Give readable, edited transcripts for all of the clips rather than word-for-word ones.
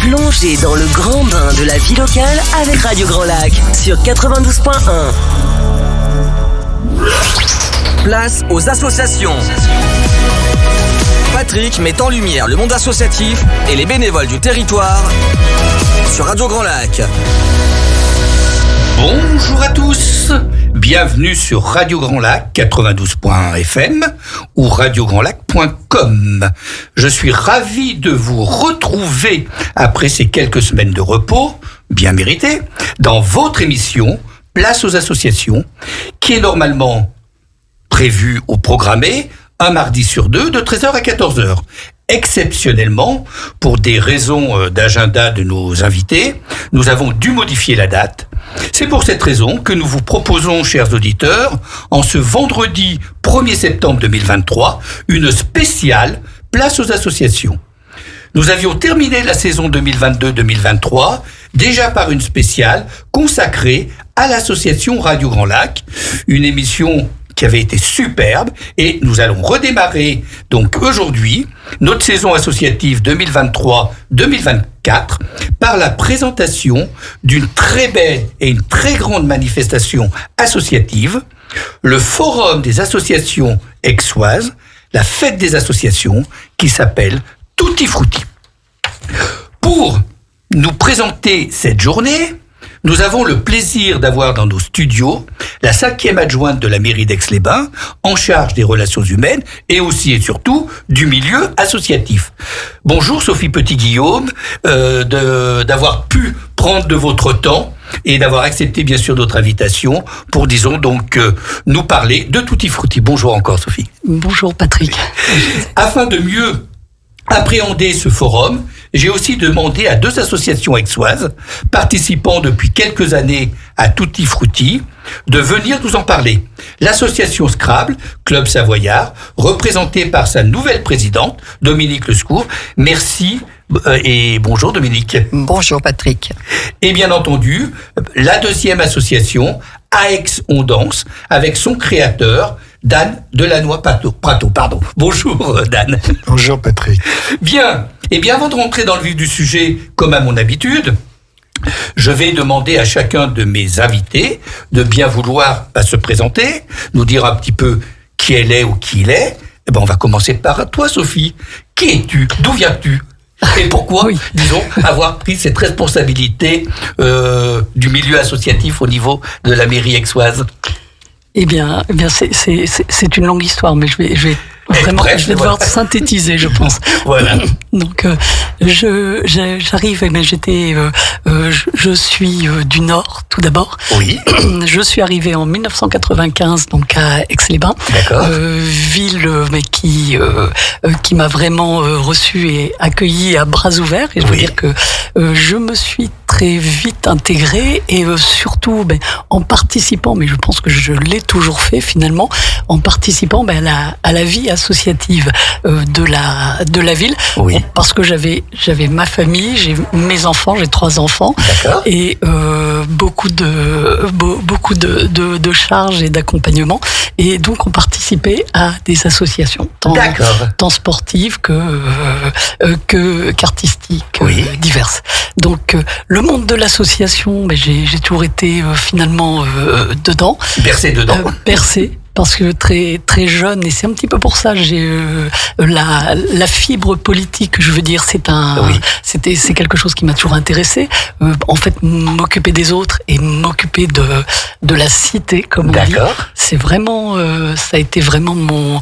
Plongez dans le grand bain de la vie locale avec Radio Grand Lac sur 92.1. Place aux associations. Patrick met en lumière le monde associatif et les bénévoles du territoire sur Radio Grand Lac. Bonjour à tous, bienvenue sur Radio Grand Lac 92.1 FM ou radiograndlac.com. Je suis ravi de vous retrouver après ces quelques semaines de repos, bien méritées, dans votre émission Place aux associations, qui est normalement prévue ou programmée un mardi sur deux de 13h à 14h. Exceptionnellement, pour des raisons d'agenda de nos invités, nous avons dû modifier la date. C'est pour cette raison que nous vous proposons, chers auditeurs, en ce vendredi 1er septembre 2023, une spéciale Place aux associations. Nous avions terminé la saison 2022-2023 déjà par une spéciale consacrée à l'association Radio Grand Lac, une émission qui avait été superbe, et nous allons redémarrer donc aujourd'hui notre saison associative 2023-2024 par la présentation d'une très belle et une très grande manifestation associative, le Forum des associations aixoises, la fête des associations qui s'appelle Tutti Frutti. Pour nous présenter cette journée, nous avons le plaisir d'avoir dans nos studios la 5e adjointe de la mairie d'Aix-les-Bains, en charge des relations humaines et aussi et surtout du milieu associatif. Bonjour Sophie Petit-Guillaume, d'avoir pu prendre de votre temps et d'avoir accepté bien sûr notre invitation pour, disons donc, nous parler de Tutti Frutti. Bonjour encore Sophie. Bonjour Patrick. Afin de mieux appréhender ce forum, j'ai aussi demandé à 2 associations aixoises, participant depuis quelques années à Tutti Frutti, de venir nous en parler. L'association Scrabble, Club Savoyard, représentée par sa nouvelle présidente, Dominique Lescourt. Merci et bonjour Dominique. Bonjour Patrick. Et bien entendu, la 2e association, Aix on danse, avec son créateur, Dan Delannoy-Prato. Bonjour Dan. Bonjour Patrick. Bien. Et bien avant de rentrer dans le vif du sujet, comme à mon habitude, je vais demander à chacun de mes invités de bien vouloir se présenter, nous dire un petit peu qui elle est ou qui il est. Eh ben on va commencer par toi Sophie. Qui es-tu? D'où viens-tu? Et pourquoi, disons, avoir pris cette responsabilité du milieu associatif au niveau de la mairie aixoise? Eh bien, c'est une longue histoire, mais je vais devoir synthétiser, je pense. Voilà. Donc, j'arrive, je suis du Nord, tout d'abord. Oui. Je suis arrivé en 1995, donc à Aix-les-Bains. D'accord. Ville, mais qui m'a vraiment reçu et accueilli à bras ouverts. Et je veux dire que je me suis très vite intégré et surtout en participant, mais je pense que je l'ai toujours fait finalement, en participant à la vie associative de la ville. Oui. Parce que j'avais ma famille, j'ai mes enfants, j'ai 3 enfants. D'accord. Et beaucoup de charges et d'accompagnement, et donc on participait à des associations tant sportives qu'artistiques, diverses. Donc le monde de l'association, j'ai toujours été finalement dedans. Bercé dedans. Bercé. Parce que très très jeune, et c'est un petit peu pour ça, j'ai la fibre politique. Je veux dire, c'est quelque chose qui m'a toujours intéressé. En fait, m'occuper des autres et m'occuper de la cité, comme on dit. C'est vraiment, ça a été vraiment mon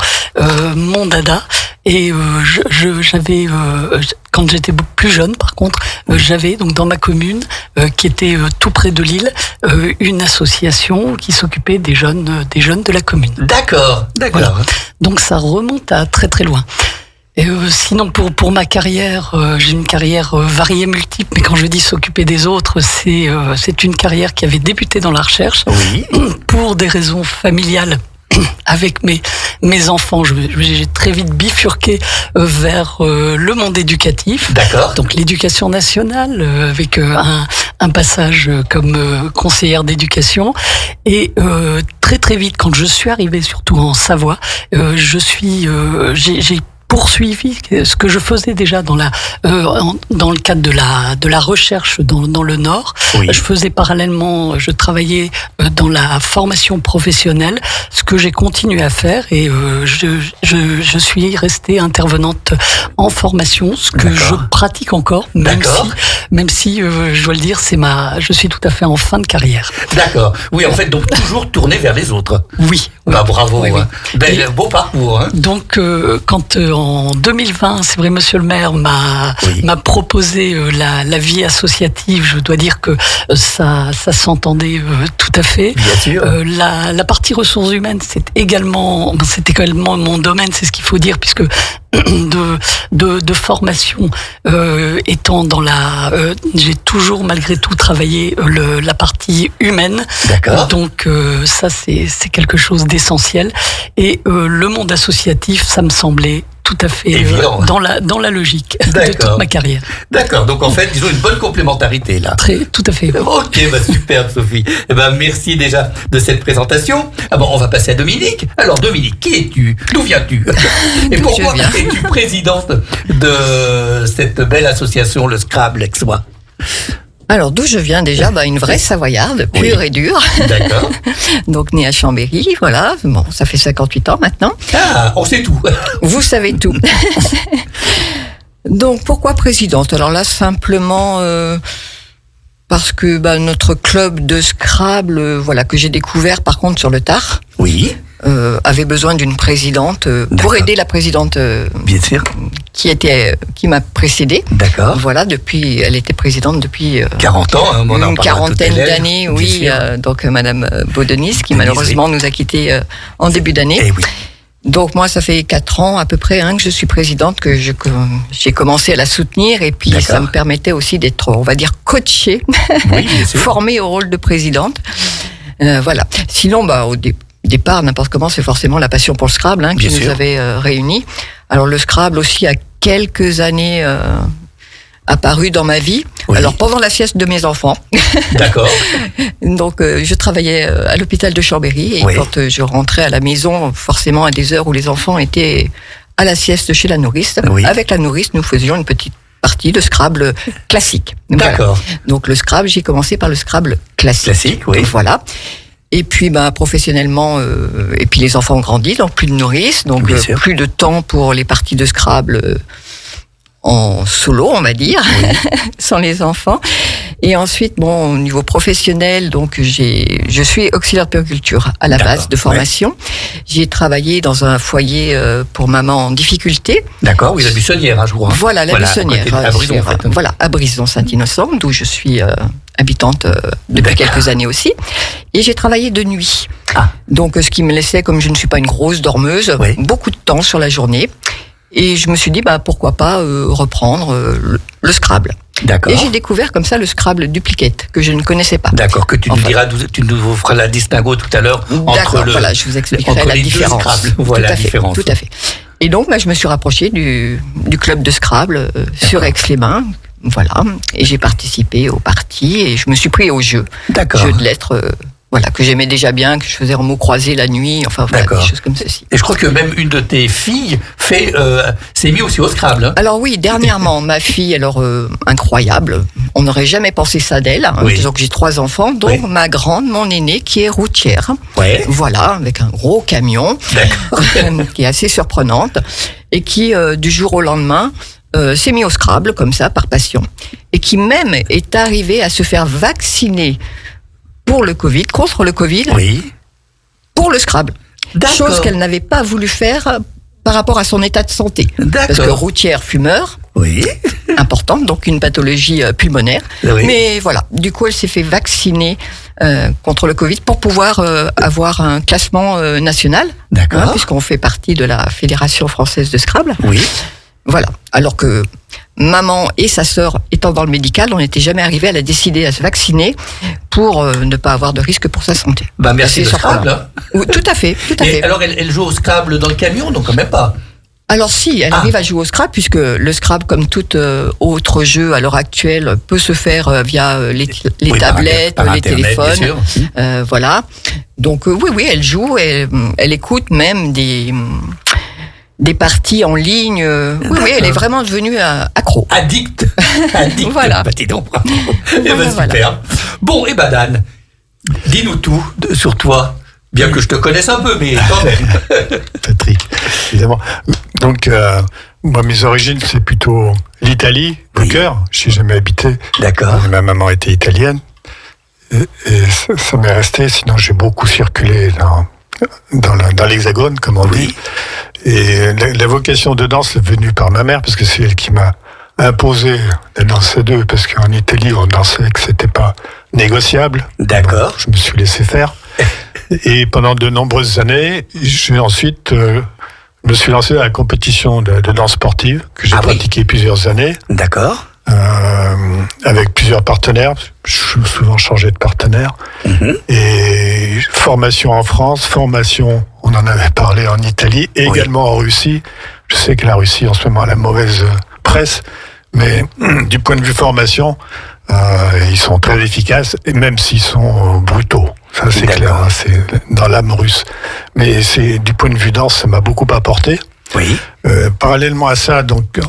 dada. Et j'avais, quand j'étais plus jeune, par contre, j'avais donc dans ma commune, qui était tout près de Lille, une association qui s'occupait des jeunes de la commune. D'accord. Voilà. Donc ça remonte à très très loin. Et sinon pour ma carrière, j'ai une carrière variée, multiple, mais quand je dis s'occuper des autres, c'est une carrière qui avait débuté dans la recherche, pour des raisons familiales. Avec mes enfants, j'ai très vite bifurqué vers le monde éducatif. D'accord. Donc l'éducation nationale, avec un passage comme conseillère d'éducation. Et très très vite, quand je suis arrivée, surtout en Savoie, j'ai poursuivi ce que je faisais déjà dans le cadre de la recherche dans le Nord. Oui. Je faisais parallèlement, je travaillais dans la formation professionnelle, ce que j'ai continué à faire, et je suis restée intervenante en formation, ce que je pratique encore, même si je dois le dire, je suis tout à fait en fin de carrière. D'accord. Oui, en fait, donc toujours tourné vers les autres. Oui. Bah, bravo. Oui. Beau parcours. Hein. Donc, quand en 2020, c'est vrai, Monsieur le maire m'a proposé la vie associative, je dois dire que ça s'entendait tout à fait. Bien sûr. La partie ressources humaines, c'est également mon domaine, c'est ce qu'il faut dire, puisque de formation étant dans j'ai toujours malgré tout travaillé la partie humaine. D'accord. Donc ça c'est quelque chose d'essentiel, et le monde associatif, ça me semblait tout à fait dans la logique de toute ma carrière. D'accord, donc en fait, disons une bonne complémentarité là. Tout à fait. Ok, superbe Sophie. Merci déjà de cette présentation. On va passer à Dominique. Alors Dominique, qui es-tu? D'où viens-tu? Et pourquoi es-tu présidente de cette belle association, le Scrabble Aixois? Alors, d'où je viens déjà? Une vraie Savoyarde, pure et dure. D'accord. Donc, née à Chambéry, voilà. Bon, ça fait 58 ans maintenant. Ah, on sait tout. Vous savez tout. Donc, pourquoi présidente? Alors là, simplement parce que notre club de Scrabble, que j'ai découvert par contre sur le tard. Oui. Avait besoin d'une présidente pour aider la présidente bien sûr qui m'a précédée. D'accord. Voilà, elle était présidente depuis 40 ans, hein, une quarantaine d'années, oui. Donc Madame Baudenis, qui malheureusement nous a quittés en début d'année. Eh oui. Donc moi, ça fait 4 ans à peu près que je suis présidente, que j'ai commencé à la soutenir, et puis ça me permettait aussi d'être, on va dire, coachée, formée au rôle de présidente. Voilà. Sinon, au départ, n'importe comment, c'est forcément la passion pour le Scrabble qui nous avait réunis. Alors le Scrabble aussi a quelques années apparu dans ma vie. Oui. Alors pendant la sieste de mes enfants. D'accord. Donc je travaillais à l'hôpital de Chambéry, et quand je rentrais à la maison, forcément à des heures où les enfants étaient à la sieste chez la nourrice, avec la nourrice, nous faisions une petite partie de Scrabble classique. D'accord. Voilà. Donc le Scrabble, j'ai commencé par le Scrabble classique. Classique, oui. Voilà. Et puis professionnellement, et puis les enfants ont grandi, donc plus de nourrice, donc plus de temps pour les parties de Scrabble en solo, on va dire, sans les enfants. Et ensuite, au niveau professionnel, donc je suis auxiliaire de puériculture à la base de formation. J'ai travaillé dans un foyer pour maman en difficulté. D'accord, oui, la Buissonnière, je crois. Voilà, la Buissonnière. À Brisson, en fait. Voilà, à Brisson-Saint-Innocent, d'où je suis habitante depuis quelques années aussi. Et j'ai travaillé de nuit. Donc, ce qui me laissait, comme je ne suis pas une grosse dormeuse, beaucoup de temps sur la journée. Et je me suis dit, pourquoi pas reprendre le Scrabble. D'accord. Et j'ai découvert comme ça le Scrabble duplicate, que je ne connaissais pas. D'accord, que tu nous diras, tu nous feras la distinguo tout à l'heure entre voilà, je vous expliquerai la différence. Voilà la différence. Tout à fait. Et donc, je me suis rapprochée du club de Scrabble sur Aix-les-Bains. Voilà. Et j'ai participé aux parties, et je me suis pris au jeu. D'accord. Jeu de lettres. Que j'aimais déjà bien, que je faisais en mots croisés la nuit, des choses comme ceci. Et je crois que même une de tes filles s'est mise aussi au Scrabble. Alors oui, dernièrement, ma fille, incroyable, on n'aurait jamais pensé ça d'elle, disons que j'ai 3 enfants, dont ma grande, mon aînée, qui est routière. Voilà, avec un gros camion, qui est assez surprenante, et qui, du jour au lendemain, s'est mis au Scrabble, comme ça, par passion, et qui même est arrivée à se faire vacciner pour le Covid, contre le Covid, pour le Scrabble. Chose qu'elle n'avait pas voulu faire par rapport à son état de santé. Parce que routière, fumeur, importante, donc une pathologie pulmonaire. Mais voilà, du coup, elle s'est fait vacciner contre le Covid pour pouvoir avoir un classement national, puisqu'on fait partie de la Fédération française de Scrabble. Voilà, alors que maman et sa sœur étant dans le médical, on n'était jamais arrivé à la décider à se vacciner pour ne pas avoir de risque pour sa santé. Merci le Scrabble. Tout à fait. Alors elle joue au Scrabble dans le camion, donc quand même pas. Alors si, elle arrive à jouer au Scrabble, puisque le Scrabble, comme tout autre jeu à l'heure actuelle, peut se faire via les tablettes, par les téléphones. Voilà. Donc oui, elle joue, elle écoute même des parties en ligne. Oui, elle est vraiment devenue accro. Addict. Voilà. Bah, dis donc, bravo. Super. Voilà. Bon, et Dan, dis-nous tout sur toi. Bien que je te connaisse un peu, mais quand même. Patrick, évidemment. Donc, moi, mes origines, c'est plutôt l'Italie, le cœur. Je n'ai jamais habité. D'accord. Ma maman était italienne. Et ça m'est resté. Sinon, j'ai beaucoup circulé dans l'Hexagone, comme on dit. Et la vocation de danse est venue par ma mère, parce que c'est elle qui m'a imposé la danse à deux, parce qu'en Italie, on dansait que c'était pas négociable. D'accord. Donc, je me suis laissé faire. Et pendant de nombreuses années, ensuite me suis lancé à la compétition de danse sportive que j'ai pratiquée plusieurs années. D'accord. Avec plusieurs partenaires. Je suis souvent changé de partenaire. Et formation en France, formation, on en avait parlé en Italie, et également en Russie. Je sais que la Russie en ce moment a la mauvaise presse, mais du point de vue formation, ils sont très efficaces, et même s'ils sont brutaux. Ça, c'est clair, hein, c'est dans l'âme russe. Mais du point de vue danse, ça m'a beaucoup apporté. Oui. Parallèlement à ça, donc,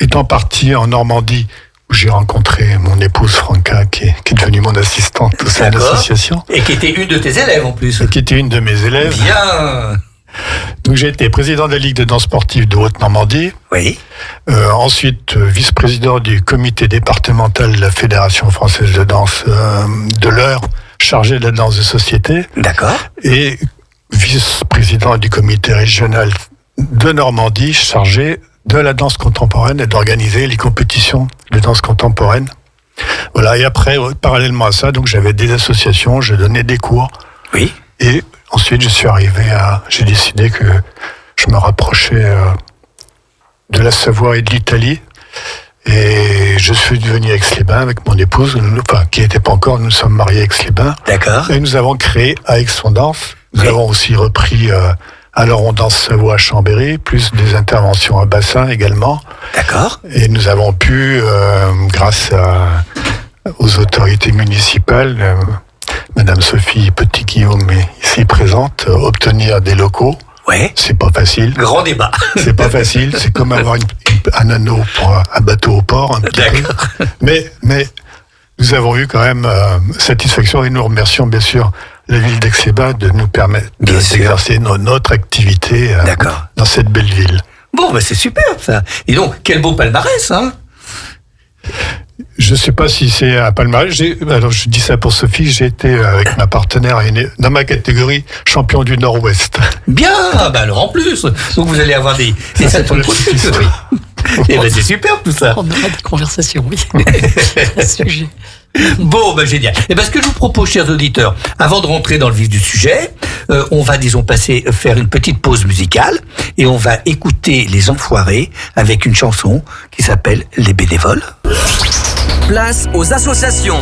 étant parti en Normandie, où j'ai rencontré mon épouse Franca, qui est devenue mon assistante au sein de l'association. Et qui était une de tes élèves en plus. Et qui était une de mes élèves. Bien. Donc j'ai été président de la Ligue de danse sportive de Haute-Normandie. Oui. Ensuite, vice-président du comité départemental de la Fédération française de danse de l'Eure, chargé de la danse de société. D'accord. Et vice-président du comité régional de Normandie, chargé de la danse contemporaine et d'organiser les compétitions de danse contemporaine. Voilà. Et après, parallèlement à ça, donc j'avais des associations, je donnais des cours. Oui. Et ensuite, j'ai décidé que je me rapprochais de la Savoie et de l'Italie. Et je suis venu à Aix-les-Bains avec mon épouse, qui n'était pas encore, nous sommes mariés à Aix-les-Bains. D'accord. Et nous avons créé Aix on danse. Nous avons aussi repris Alors on danse Savoie à Chambéry, plus des interventions à bassin également. D'accord. Et nous avons pu, grâce aux autorités municipales, Madame Sophie Petit-Guillaume est ici présente, obtenir des locaux. Ouais. C'est pas facile. Grand débat. C'est pas facile. C'est comme avoir un anneau pour un bateau au port. D'accord. Mais nous avons eu quand même satisfaction et nous remercions bien sûr la ville d'Aix-les-Bains de nous permettre d'exercer notre activité dans cette belle ville. Bon, c'est super ça. Et donc, quel beau palmarès, hein. Je ne sais pas si c'est un palmarès. Alors, je dis ça pour Sophie. J'ai été avec ma partenaire dans ma catégorie champion du Nord-Ouest. Bien. Alors en plus, donc vous allez avoir des Et c'est super tout ça. On aura des conversations, oui. À ce sujet. Bon, génial. Et ce que je vous propose, chers auditeurs, avant de rentrer dans le vif du sujet, on va, faire une petite pause musicale et on va écouter Les Enfoirés avec une chanson qui s'appelle Les Bénévoles. Place aux associations.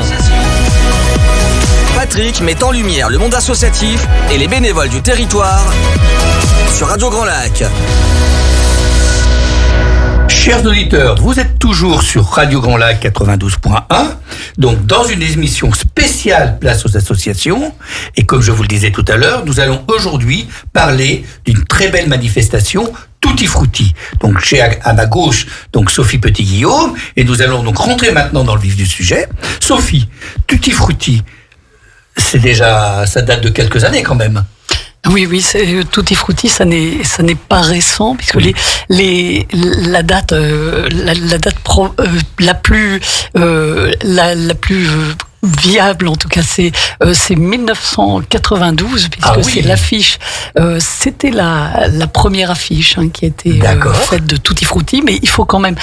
Patrick met en lumière le monde associatif et les bénévoles du territoire sur Radio Grand Lac. Chers auditeurs, vous êtes toujours sur Radio Grand Lac 92.1, donc dans une émission spéciale Place aux associations. Et comme je vous le disais tout à l'heure, nous allons aujourd'hui parler d'une très belle manifestation Tutti Frutti. Donc j'ai à ma gauche donc Sophie Petit-Guillaume et nous allons donc rentrer maintenant dans le vif du sujet. Sophie, Tutti Frutti, ça date de quelques années quand même. Oui, c'est Tutti Frutti, ça n'est pas récent puisque la date la plus viable en tout cas c'est 1992 puisque c'est l'affiche c'était la première affiche qui a été faite de Tutti Frutti, mais il faut quand même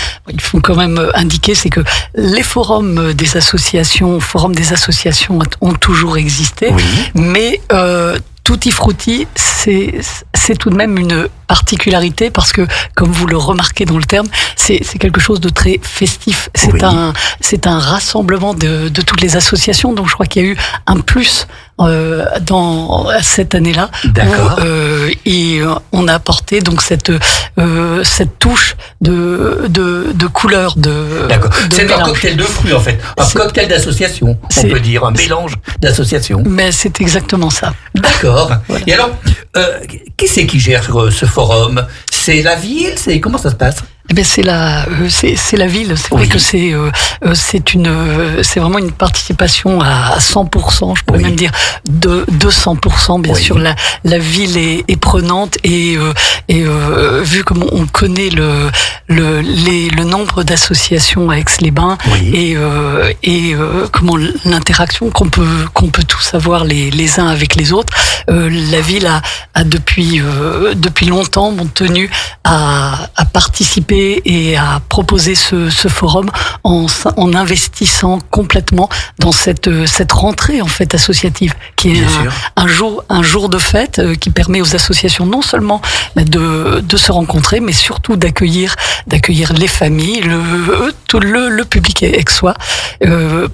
indiquer c'est que les forums des associations ont toujours existé, mais Tutti Frutti, c'est tout de même une particularité parce que, comme vous le remarquez dans le terme, c'est quelque chose de très festif. C'est un rassemblement de toutes les associations. Donc, je crois qu'il y a eu un plus dans cette année-là. D'accord. Et on a apporté donc cette touche de couleur D'accord. C'est mélange. Un cocktail de fruits en fait, cocktail d'association, on peut dire, un mélange d'associations. Mais c'est exactement ça. D'accord. Voilà. Et alors, qui c'est qui gère ce forum? C'est la ville? Comment ça se passe? Eh bien, c'est la ville. C'est vrai que c'est vraiment une participation à 100%. Je pourrais même dire de 200%. Bien sûr, la ville est prenante et vu comme on connaît le nombre d'associations à Aix-les-Bains et comment l'interaction qu'on peut tous avoir les uns avec les autres, la ville a depuis longtemps tenu à participer et à proposer ce forum en investissant complètement dans cette rentrée en fait associative qui est un jour de fête qui permet aux associations non seulement de se rencontrer mais surtout d'accueillir les familles, le public aixois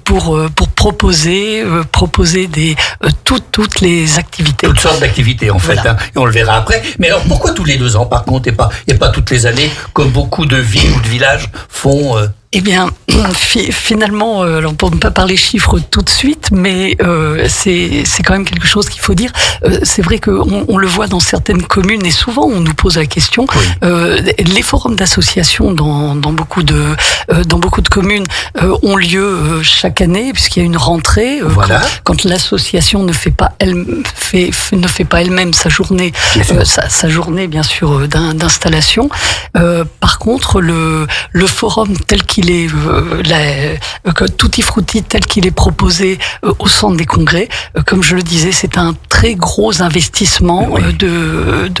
pour proposer toutes les activités. Toutes sortes d'activités en fait, et on le verra après. Mais alors pourquoi tous les 2 ans par contre et pas toutes les années comme beaucoup de villes ou de villages font Eh bien, finalement, alors pour ne pas parler chiffres tout de suite, mais c'est quand même quelque chose qu'il faut dire. C'est vrai qu'on le voit dans certaines communes et souvent on nous pose la question. Les forums d'association dans beaucoup de communes ont lieu chaque année puisqu'il y a une rentrée. Quand l'association ne fait pas elle-même sa journée, sa journée bien sûr d'installation. Par contre, le forum tel qu'il est Tutti Frutti tel qu'il est proposé au centre des congrès, comme je le disais, c'est un très gros investissement de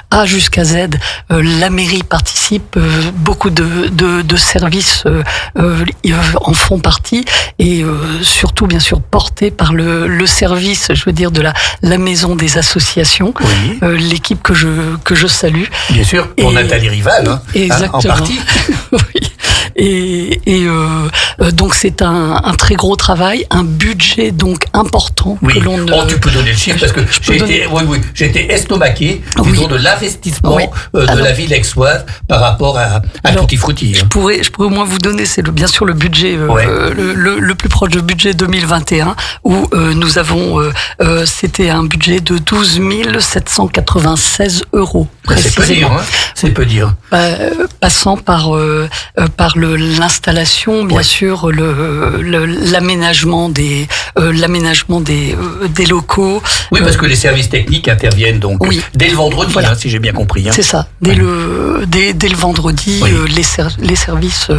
A jusqu'à Z. La mairie participe, beaucoup de services en font partie et surtout bien sûr porté par le service, je veux dire, de la maison des associations, l'équipe que je salue. Bien sûr, pour Nathalie Rival, en partie. Oui. Et donc c'est un très gros travail, un budget donc important que l'on ne... tu peux donner le chiffre parce que j'ai été estomaqué de l'investissement de la ville aixoise par rapport à Tutti Frutti. Je pourrais au moins vous donner, c'est bien sûr le budget le plus proche du budget 2021 où nous avons c'était un budget de 12 796 €. C'est peu dire. Passant par l'installation, bien sûr, l'aménagement des locaux. Oui, parce que les services techniques interviennent donc dès le vendredi, si j'ai bien compris. C'est ça. Dès le vendredi, les services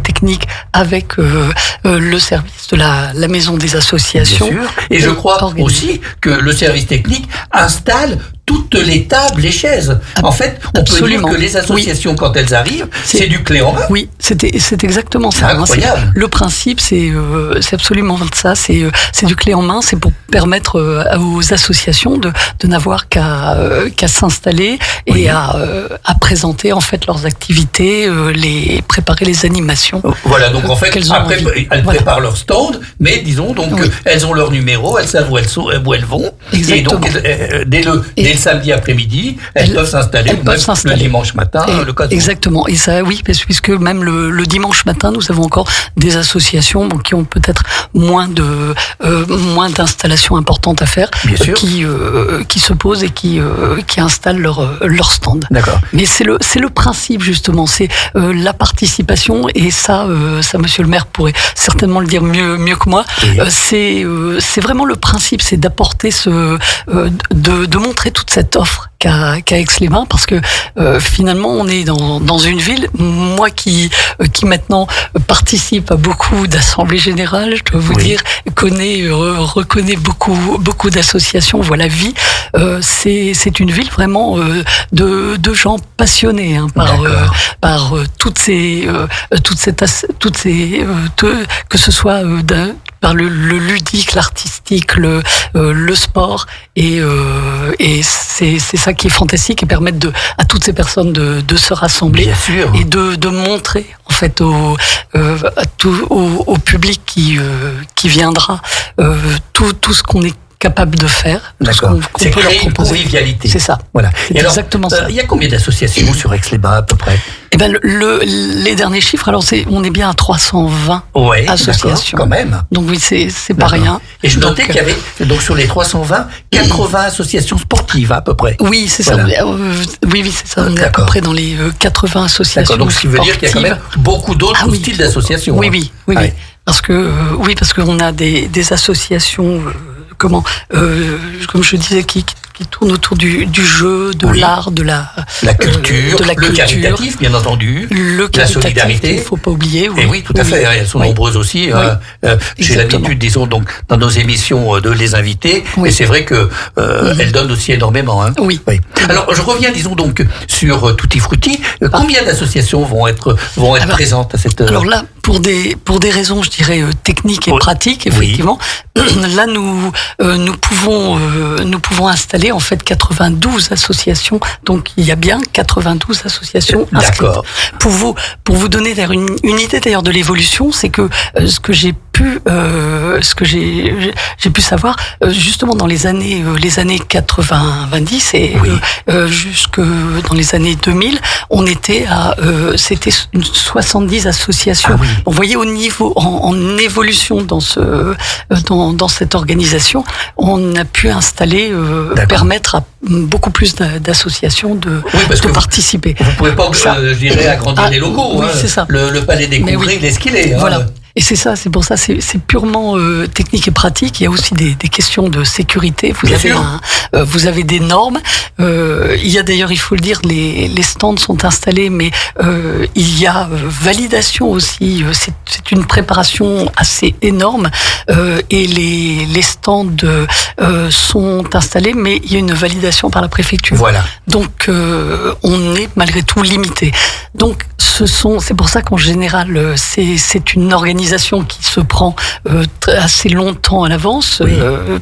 techniques avec le service de la maison des associations. Bien sûr. Et je crois aussi que le service technique installe toutes les tables, les chaises. En fait, on peut dire que les associations, quand elles arrivent, c'est du clé en main. Oui, c'est exactement ça. Incroyable. Le principe, c'est absolument ça. C'est du clé en main. C'est pour permettre aux associations de n'avoir qu'à s'installer et à présenter en fait leurs activités, préparer les animations. Voilà. Donc en fait, après, elles préparent leur stand, mais disons donc elles ont leur numéro, elles savent où elles vont. Exactement. Et donc dès le samedi après-midi, elles peuvent s'installer le dimanche matin, le cas où. Exactement. Et ça, puisque même le dimanche matin, nous avons encore des associations qui ont peut-être moins d'installations importantes à faire, qui se posent et qui installent leur stand. D'accord. Mais c'est le principe justement, c'est la participation et ça, Monsieur le maire pourrait certainement le dire mieux que moi. C'est vraiment le principe, c'est d'apporter de montrer toute cette offre qu'à Aix-les-Bains, parce que finalement on est dans une ville, moi qui maintenant participe à beaucoup d'assemblées générales, je dois vous dire, reconnaît beaucoup d'associations, voit la vie, c'est une ville vraiment de gens passionnés que ce soit par le ludique, l'artistique, le sport, et c'est ça qui est fantastique et permettre à toutes ces personnes de se rassembler. Bien sûr. Et de montrer en fait au public qui viendra tout ce qu'on est capable de faire. D'accord. C'est créer une convivialité. C'est ça. Voilà. C'est exactement ça. Il y a combien d'associations sur Aix-les-Bains à peu près? Eh ben les derniers chiffres, alors on est bien à 320 associations. Quand même. Donc oui, c'est pas rien. Et je notais qu'il y avait donc sur les 320, 80 associations sportives à peu près. Oui, c'est ça. Oui, c'est ça. On est à peu près dans les 80 associations. D'accord. Donc ce qui veut dire qu'il y a quand même beaucoup d'autres styles d'associations. Oui. Parce qu'on a des associations. Comme je disais, qui tourne autour du jeu, de l'art, de la culture, le caritatif, bien entendu, la solidarité. Il ne faut pas oublier. Et oui, tout à fait. Elles sont nombreuses aussi. J'ai l'habitude, disons, donc, dans nos émissions, de les inviter. Et c'est vrai que elles donnent aussi énormément. Hein. Oui. Alors, je reviens, disons donc, sur Tutti Frutti. Combien d'associations vont être présentes à cette... Alors là, pour des raisons, je dirais, techniques et pratiques, effectivement, là, nous pouvons installer en fait 92 associations. Donc il y a bien 92 associations inscrites. D'accord. Pour vous donner d'ailleurs une idée d'ailleurs de l'évolution, c'est que ce que j'ai pu savoir justement dans les années 90 et jusque dans les années 2000, on était à c'était 70 associations. On voyait au niveau en évolution dans cette organisation, on a pu installer permettre à beaucoup plus d'associations de participer. Vous pouvez pas, je dirais, agrandir les locaux. Oui, c'est ça. Le palais des congrès, il est ce qu'il est. Voilà. Et c'est ça, c'est pour ça, c'est purement technique et pratique. Il y a aussi des questions de sécurité. Vous avez des normes. Il y a d'ailleurs, il faut le dire, les stands sont installés, mais il y a validation aussi. C'est une préparation assez énorme. Et les stands sont installés, mais il y a une validation par la préfecture. Voilà. Donc on est malgré tout limité. Donc c'est pour ça qu'en général, c'est une organisation qui se prend assez longtemps à l'avance.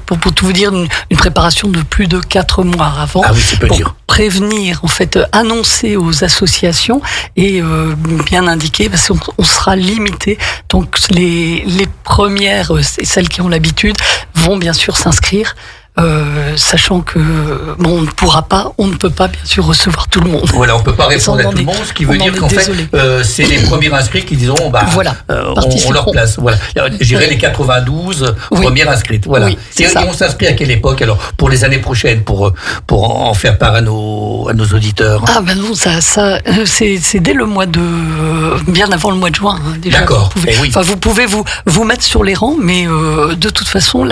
Pour tout vous dire, une préparation de plus de 4 mois avant. Ah oui, c'est peu dire. Prévenir, en fait, annoncer aux associations et bien indiquer, parce qu'on sera limité. Donc les premières, celles qui ont l'habitude, vont bien sûr s'inscrire. Sachant que on ne peut pas bien sûr recevoir tout le monde. Voilà, on peut pas répondre à tout le monde, ce qui veut dire qu'en fait, c'est les premiers inscrits qui disons, on leur place. Voilà, j'irai les 92 premières inscrites. Voilà. Oui, et on s'inscrit à quelle époque alors pour les années prochaines pour en faire part à nos auditeurs? Ah ben non, ça c'est dès le mois bien avant le mois de juin déjà. D'accord. Vous pouvez vous mettre sur les rangs, mais de toute façon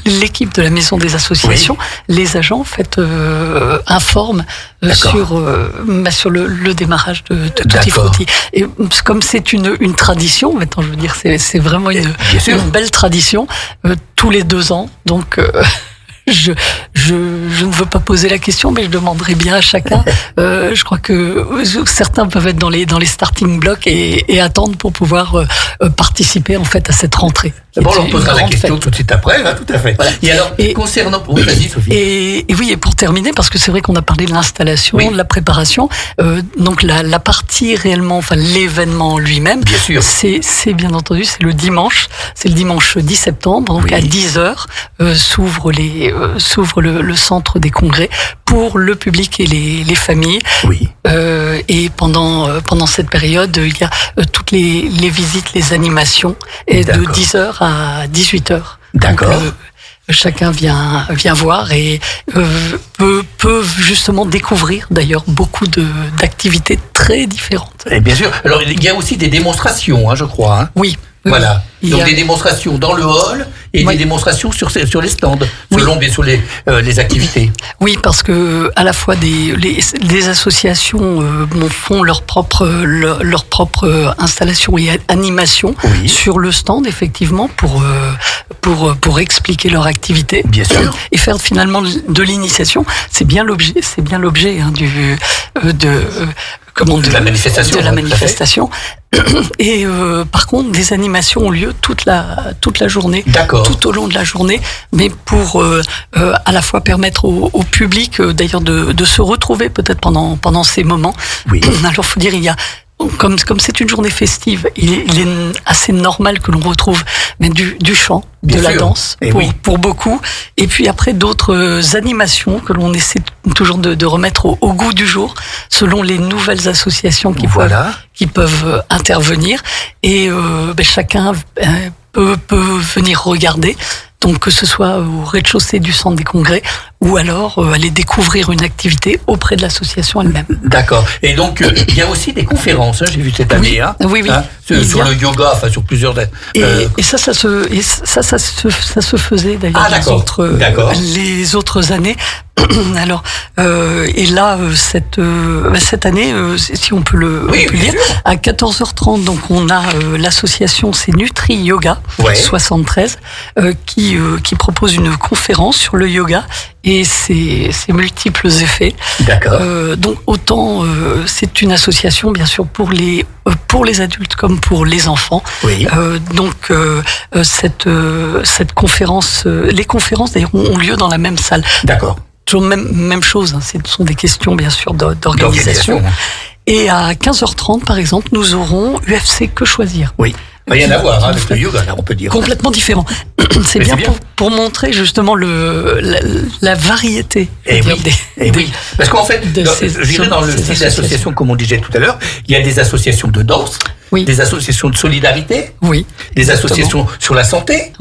l'équipe de la maison des associations, les agents en fait informent sur le démarrage de Tutti Frutti. Et comme c'est une tradition, maintenant je veux dire c'est vraiment une belle tradition tous les 2 ans. Donc je ne veux pas poser la question, mais je demanderai bien à chacun. Je crois que certains peuvent être dans les starting blocks et attendre pour pouvoir participer en fait à cette rentrée. Bon, on posera la question tout de suite après, hein, tout à fait. Voilà. Et alors, concernant... Oui, vas-y, Sophie. Et pour terminer, parce que c'est vrai qu'on a parlé de l'installation, de la préparation, donc la partie réellement, enfin l'événement lui-même, bien sûr. C'est bien entendu, c'est le dimanche 10 septembre, donc à 10h, s'ouvre le centre des congrès pour le public et les familles. Oui. Et pendant cette période, il y a toutes les visites, les animations, et de 10h à 18h. D'accord. Donc, chacun vient voir et peut justement découvrir d'ailleurs beaucoup d'activités très différentes. Et bien sûr. Alors il y a aussi des démonstrations, hein, je crois. Hein. Oui. Voilà. Donc des démonstrations dans le hall et des démonstrations sur les stands, selon bien sûr les activités. Oui, parce que à la fois les associations font leur propre installation et animation sur le stand, effectivement, pour expliquer leur activité. Bien sûr. Et faire finalement de l'initiation. C'est bien l'objet hein, de la manifestation. Et par contre, des animations ont lieu toute la journée, tout au long de la journée, mais pour à la fois permettre au public d'ailleurs de se retrouver peut-être pendant ces moments. Oui. Alors, faut dire, il y a comme c'est une journée festive, il est assez normal que l'on retrouve du chant, de la danse pour beaucoup, et puis après d'autres animations que l'on essaie toujours de remettre au goût du jour selon les nouvelles associations qui peuvent intervenir, et chacun peut venir regarder. Donc que ce soit au rez-de-chaussée du centre des congrès ou alors aller découvrir une activité auprès de l'association elle-même. D'accord. Et donc il y a aussi des conférences, j'ai vu cette année, oui. Sur le yoga, enfin sur plusieurs. Et ça se faisait d'ailleurs les autres années. Alors et là cette année, si on peut le dire, à 14h30, donc on a l'association c'est Nutri Yoga 73 qui propose une conférence sur le yoga et ses multiples effets. D'accord. Donc autant c'est une association bien sûr pour les adultes comme pour les enfants. Oui. Donc cette conférence, les conférences d'ailleurs ont lieu dans la même salle. D'accord. Toujours même chose, ce sont des questions bien sûr d'organisation. Et à 15h30 par exemple, nous aurons UFC Que Choisir. Oui. Rien à voir avec le yoga, là, on peut dire. Complètement différent. C'est bien pour montrer justement la variété. Oui. Parce qu'en fait, dans le style d'association, comme on disait tout à l'heure, il y a des associations de danse, des associations de solidarité, des associations sur la santé,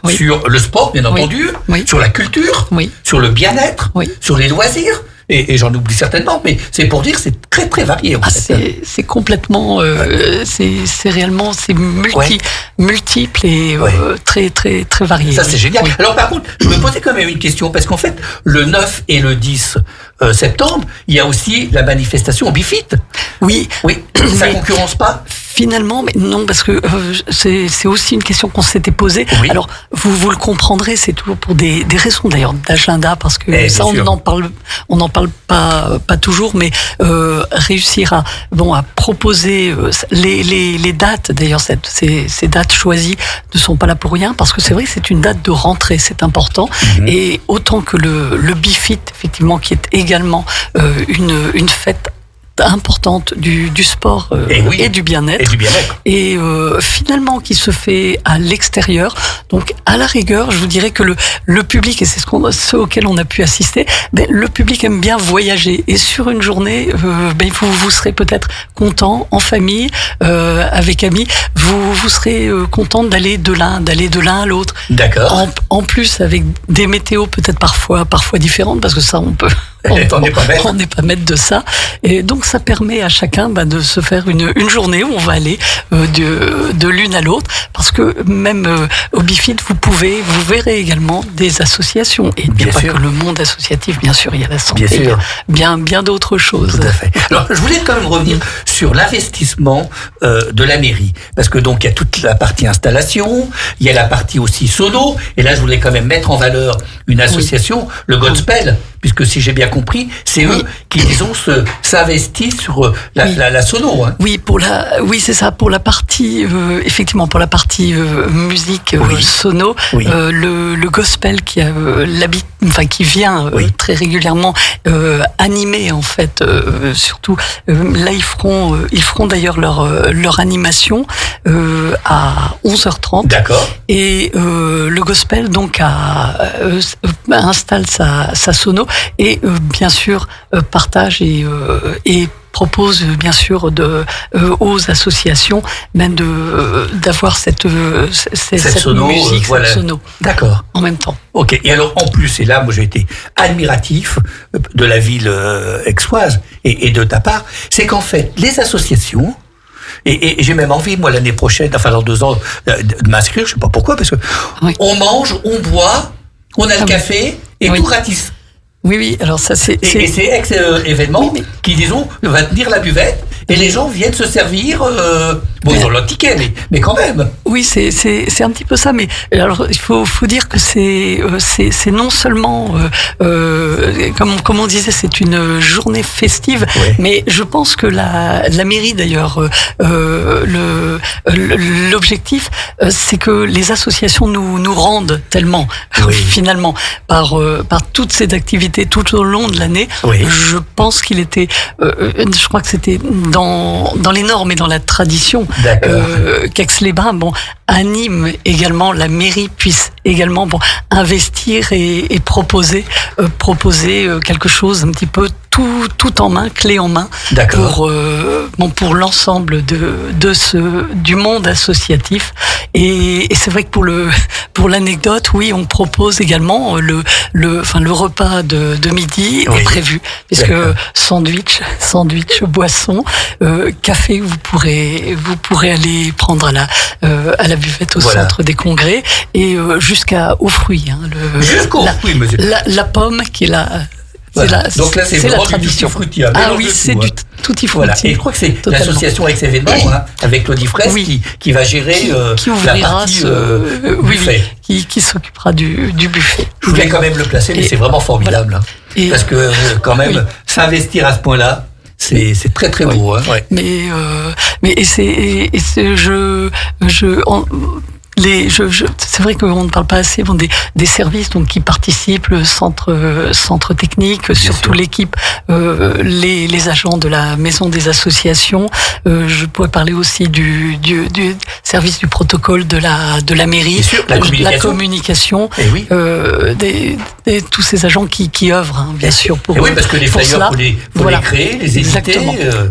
sur le sport, bien entendu, sur la culture, sur le bien-être, sur les loisirs. Et j'en oublie certainement, mais c'est pour dire que c'est très très varié. C'est complètement, c'est réellement multiple et très très très varié. Ça c'est génial. Alors par contre, je me posais quand même une question parce qu'en fait, le 9 et le 10 septembre, il y a aussi la manifestation Bifit. Oui. Ça concurrence pas? Finalement, mais non, parce que c'est aussi une question qu'on s'était posée. Oui. Alors, vous le comprendrez, c'est toujours pour des raisons d'ailleurs d'agenda, parce que ça, on n'en parle pas toujours, mais réussir à proposer les dates. D'ailleurs, ces dates choisies ne sont pas là pour rien, parce que c'est vrai que c'est une date de rentrée, c'est important. Et autant que le Bifit, effectivement, qui est également une fête importante du sport et du bien-être. Et finalement qui se fait à l'extérieur. Donc à la rigueur, je vous dirais que le public, et c'est ce auquel on a pu assister, le public aime bien voyager. Et sur une journée, vous serez peut-être content en famille, avec amis, vous serez content d'aller de l'un à l'autre. D'accord. En plus avec des météos peut-être parfois différentes, parce que ça on peut... On n'est pas maître de ça, et donc ça permet à chacun de se faire une journée où on va aller de l'une à l'autre, parce que même au Bifit vous verrez également des associations, et il n'y a pas que le monde associatif, bien sûr, il y a la santé, il y a bien d'autres choses. Tout à fait. Alors je voulais quand même revenir sur l'investissement de la mairie, parce que donc il y a toute la partie installation, il y a la partie aussi sono, et là je voulais quand même mettre en valeur une association, le Godspell, puisque si j'ai bien compris, c'est eux qui, disons, s'investissent sur la sono. Oui, c'est ça. Pour la partie, effectivement, pour la partie musique sono, le gospel qui vient très régulièrement animer, en fait, surtout là ils feront d'ailleurs leur animation à 11h30. D'accord. Et le gospel donc installe sa sono et bien sûr partage et propose bien sûr aux associations même d'avoir cette sono, musique, cette sono. D'accord. En même temps. Ok. Et alors en plus, et là moi j'ai été admiratif de la ville aixoise et de ta part, c'est qu'en fait les associations, et j'ai même envie, moi, l'année prochaine, enfin dans 2 ans, de m'inscrire, je sais pas pourquoi, parce que on mange, on boit, on a le café et tout gratis. Oui, alors ça c'est... Et c'est ex-événement qui, disons, va tenir la buvette et les gens viennent se servir Bon, ils ont leur ticket, mais quand même. Oui, c'est un petit peu ça. Mais alors, il faut dire que c'est non seulement, comme on disait, c'est une journée festive, mais je pense que la mairie, d'ailleurs, l'objectif, c'est que les associations nous rendent tellement, finalement, par toutes ces activités tout au long de l'année. Je pense qu'il était, je crois que c'était dans les normes et dans la tradition qu'Aix-les-Bains anime également, la mairie puisse également investir et proposer quelque chose un petit peu tout en main, clé en main, pour l'ensemble du monde associatif. Et c'est vrai que pour l'anecdote, oui, on propose également le repas de midi est prévu, puisque sandwich, boisson, café, vous pourrez aller prendre à la buvette au centre des congrès, et jusqu'aux fruits. Jusqu'aux fruits, monsieur. La pomme qui est là. Donc là, c'est vraiment du tutti frutti. C'est du tutti frutti. Voilà. Et je crois que c'est l'association Aix événements, avec Claudie Fraisse, qui va gérer la partie buffet. Qui s'occupera du buffet. Je voulais quand même le placer, mais c'est vraiment formidable. Voilà. Parce que quand même, s'investir à ce point-là, c'est très très beau. Mais c'est vrai qu'on ne parle pas assez des services qui participent, le centre technique, surtout l'équipe, les agents de la maison des associations. Je pourrais parler aussi du service du protocole de la mairie, la communication, tous ces agents qui œuvrent, bien sûr, pour oui, parce que les flyers, faut les créer, les éditer.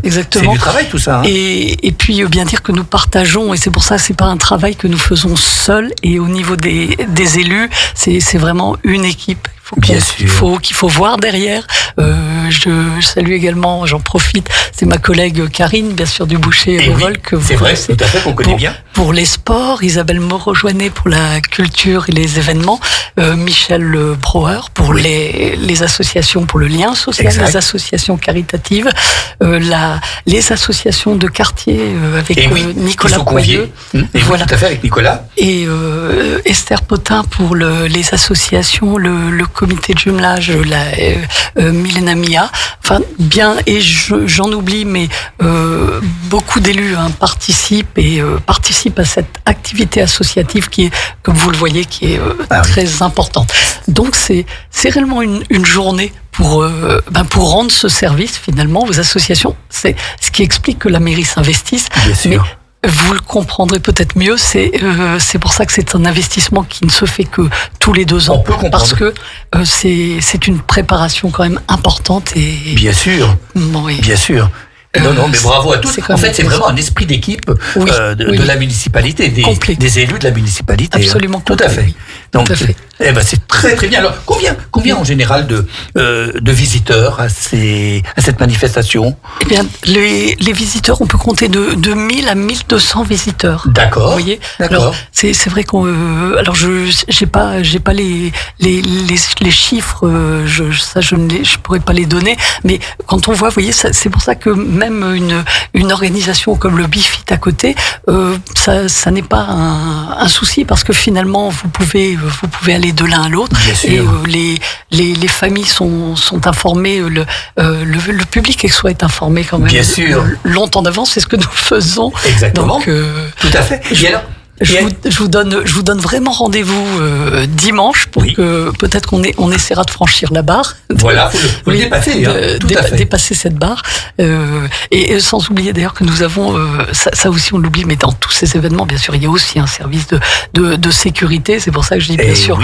Exactement. C'est du travail, tout ça. Et puis bien dire que nous partageons, et c'est pour ça que c'est pas un travail que nous faisons seul, et au niveau des élus, c'est vraiment une équipe. Qu'il faut voir derrière. Je salue également, j'en profite, c'est ma collègue Karine, bien sûr, du Boucher Révolte, que vous connaissez. Tout à fait, qu'on connaît bien. Pour les sports, Isabelle Moreau-Joannet pour la culture et les événements, Michel Brouwer pour les associations, pour le lien social, les associations caritatives, les associations de quartier avec Nicolas Poyeux. Voilà. Tout à fait, avec Nicolas. Et Esther Potin pour les associations, le comité de jumelage, la Millenamia, bien, et j'en oublie, mais beaucoup d'élus participent à cette activité associative qui est, comme vous le voyez, qui est très importante. Donc c'est réellement une journée pour rendre ce service finalement aux associations. C'est ce qui explique que la mairie s'investisse. Bien sûr. Mais vous le comprendrez peut-être mieux, c'est pour ça que c'est un investissement qui ne se fait que tous les 2 ans. Parce que c'est une préparation quand même importante. Bien sûr. Bien sûr. Non, mais bravo à tous. En fait, c'est vraiment un esprit d'équipe de la municipalité, des élus de la municipalité. Absolument. Tout à fait. Donc, c'est très très bien. Alors, combien en général de visiteurs à cette manifestation? Eh bien, les visiteurs, on peut compter de 1000 à 1200 visiteurs. D'accord. Vous voyez. D'accord. Alors, c'est vrai qu'on. Alors, j'ai pas les chiffres. Je pourrais pas les donner. Mais quand on voit, vous voyez, c'est pour ça que même une organisation comme le BIFIT à côté, ça n'est pas un souci, parce que finalement vous pouvez aller de l'un à l'autre, et les familles sont informées, le public est informé quand même. Bien sûr. Longtemps d'avance, c'est ce que nous faisons. Exactement. Donc, tout à fait. Et alors, je vous donne vraiment rendez-vous dimanche pour que peut-être qu'on essaiera de franchir la barre. Voilà, faut le dépasser. Tout à fait. Dépasser cette barre. Et sans oublier d'ailleurs que nous avons, ça aussi on l'oublie, mais dans tous ces événements, bien sûr, il y a aussi un service de sécurité. C'est pour ça que je dis, bien sûr,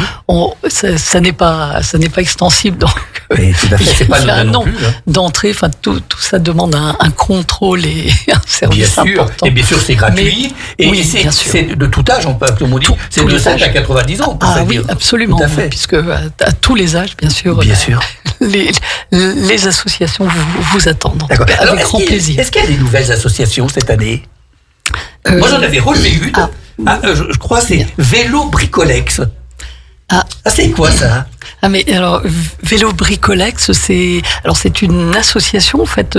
ça n'est pas extensible. Donc, tout à fait, c'est pas un nom d'entrée. Enfin, tout ça demande un contrôle et un service important. Et bien sûr, c'est gratuit. C'est de tout âge, comme on dit. C'est de 5 à 90 ans. Oui, absolument. Tout à fait. Puisque à tous les âges, bien sûr. Bien sûr. Les associations vous attendent. Avec grand plaisir. Est-ce qu'il y a des nouvelles associations cette année? Moi, j'en avais relevé une. Je crois que c'est Vélo Bricolex. C'est quoi ça? Mais alors, Vélo Bricolex, c'est une association en fait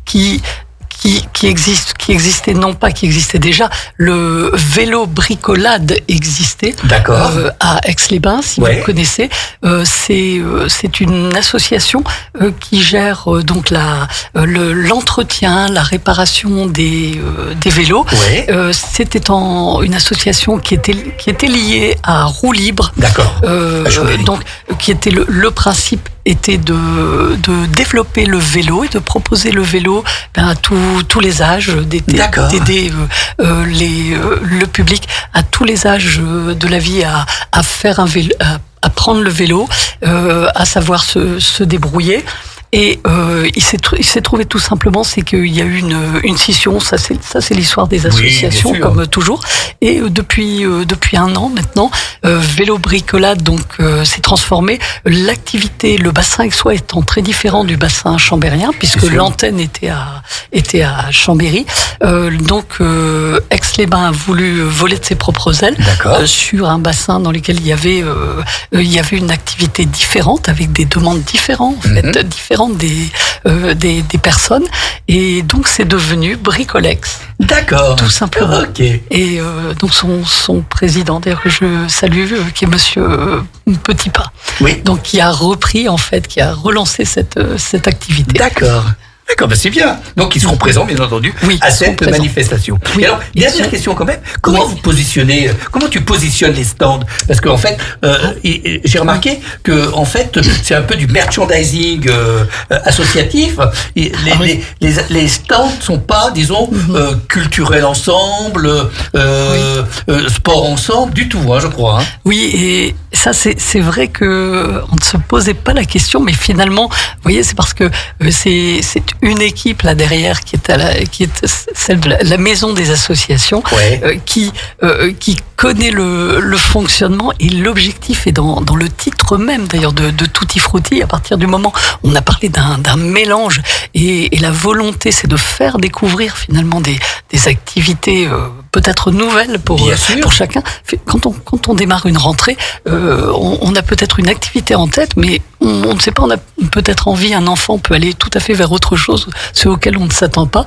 qui qui existait, non pas qui existait déjà, le vélo bricolade existait. D'accord. À Aix-les-Bains, si vous connaissez. C'est une association qui gère donc l'entretien, la réparation des vélos. C'était une association qui était liée à Roue Libre. D'accord. Donc, qui était le principe était de développer le vélo et de proposer le vélo à tous les âges, d'aider le public à tous les âges de la vie à faire un vélo, à prendre le vélo, à savoir se débrouiller. Et il s'est trouvé tout simplement, c'est qu'il y a eu une scission. Ça c'est l'histoire des associations, comme toujours. Et depuis 1 an maintenant, Vélo Bricolade donc s'est transformé. L'activité, le bassin aixois étant très différent du bassin chambérien, puisque l'antenne était à Chambéry. Donc Aix-les-Bains a voulu voler de ses propres ailes sur un bassin dans lequel il y avait une activité différente, avec des demandes différentes, en fait, différentes des personnes, et donc c'est devenu Bricolex. D'accord. Tout simplement. Okay. Et donc son président, d'ailleurs que je salue, qui est Monsieur Petitpas. Oui. Donc qui a repris en fait, qui a relancé cette activité. D'accord. D'accord, c'est bien. Donc, ils seront présents, bien entendu, à cette manifestation. Oui. Et alors, dernière question quand même. Comment tu positionnes les stands? Parce qu'en fait, j'ai remarqué que, en fait, c'est un peu du merchandising associatif. Les stands ne sont pas, disons, culturels ensemble, sport ensemble, du tout, je crois. Oui, et ça, c'est vrai que on ne se posait pas la question, mais finalement, vous voyez, c'est parce que c'est une équipe là derrière qui est celle de la maison des associations, qui connaît le fonctionnement, et l'objectif est dans le titre même d'ailleurs de Tutti Frutti. À partir du moment où on a parlé d'un mélange, et la volonté c'est de faire découvrir finalement des activités peut-être nouvelles pour chacun. Quand on démarre une rentrée, on a peut-être une activité en tête, mais on ne sait pas, on a peut-être envie, un enfant peut aller tout à fait vers autre chose, ce auquel on ne s'attend pas.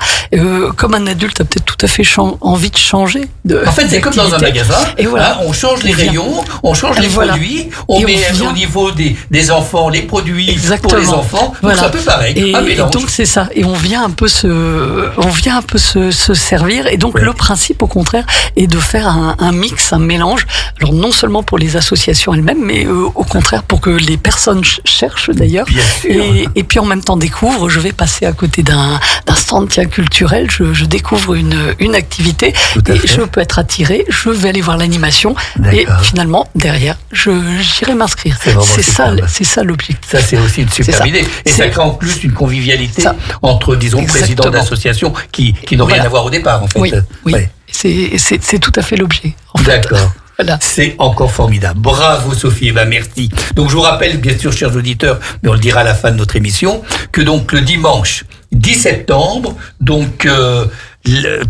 Comme un adulte a peut-être tout à fait envie de changer. En fait, c'est comme dans un magasin. Et voilà, on change les rayons, on change les produits, on met au niveau des enfants les produits pour les enfants. Donc c'est un peu pareil. Et donc c'est ça. Et on vient un peu se servir. Et donc le principe, au contraire, est de faire un mix, un mélange. Alors non seulement pour les associations elles-mêmes, mais au contraire pour que les personnes cherchent d'ailleurs. Et puis en même temps découvrent. Je vais passer à côté d'un stand culturel. Je découvre une activité et je peux être attiré. Je vais aller voir l'animation et finalement derrière j'irai m'inscrire. C'est ça l'objectif. Ça c'est aussi une super idée. Et ça crée en plus une convivialité entre, disons, présidents d'associations qui n'ont rien à voir au départ en fait. Oui. C'est tout à fait l'objet. D'accord. Voilà. C'est encore formidable. Bravo Sophie, et merci. Donc je vous rappelle, bien sûr, chers auditeurs, mais on le dira à la fin de notre émission, que donc le dimanche 10 septembre, donc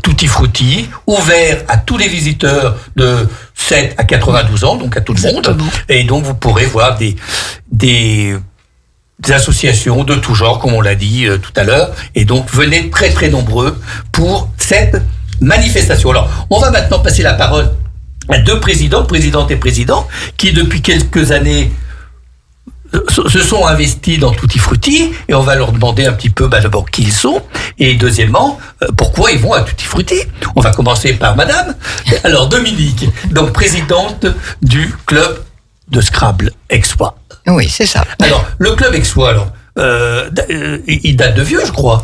Tutti Frutti, ouvert à tous les visiteurs de 7 à 92 ans, donc à tout le monde. Et donc vous pourrez voir des associations de tout genre, comme on l'a dit tout à l'heure. Et donc venez très très nombreux pour cette manifestation. Alors, on va maintenant passer la parole à deux présidentes et présidents, qui depuis quelques années se sont investis dans Tutti Frutti, et on va leur demander un petit peu d'abord qui ils sont, et deuxièmement, pourquoi ils vont à Tutti Frutti. On va commencer par madame. Alors Dominique, donc présidente du club de Scrabble aixois. Oui, c'est ça. Alors, le club aixois, il date de vieux, je crois.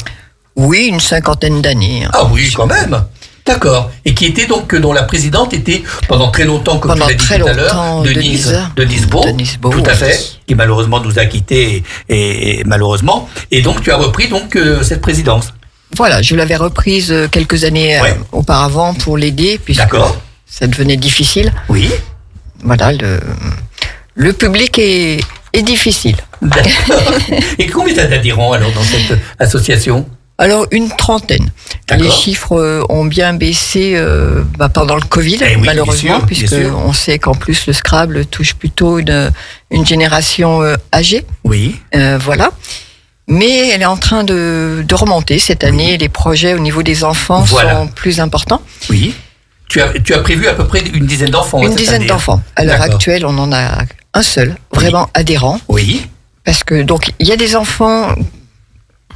Oui, une 50aine d'années. Ah oui, quand même. D'accord. Et qui était donc, dont la présidente était pendant très longtemps, comme tu l'as dit tout à l'heure, Denise Beau, tout à fait, qui malheureusement nous a quittés, et malheureusement. Et donc tu as repris donc cette présidence. Voilà, je l'avais reprise quelques années auparavant pour l'aider, puisque ça devenait difficile. Oui. Voilà, le public est difficile. Et combien t'as d'adhérents alors dans cette association ? Alors, une 30aine. Les chiffres ont bien baissé pendant le Covid, malheureusement, puisqu'on sait qu'en plus, le Scrabble touche plutôt une génération âgée. Oui. Voilà. Mais elle est en train de remonter cette année. Les projets au niveau des enfants sont plus importants. Oui. Tu as prévu à peu près une dizaine d'enfants. Une dizaine d'enfants. À l'heure actuelle, on en a un seul, vraiment adhérent. Oui. Parce que donc il y a des enfants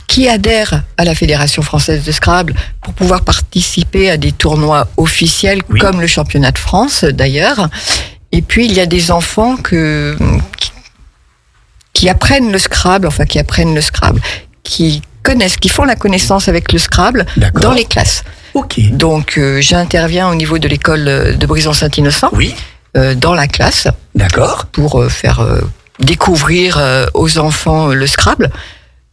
qui adhèrent à la Fédération française de Scrabble pour pouvoir participer à des tournois officiels comme le championnat de France d'ailleurs. Et puis il y a des enfants qui apprennent le Scrabble, qui connaissent, qui font la connaissance avec le Scrabble dans les classes. Donc j'interviens au niveau de l'école de Brison-Saint-Innocent dans la classe pour faire découvrir aux enfants le Scrabble,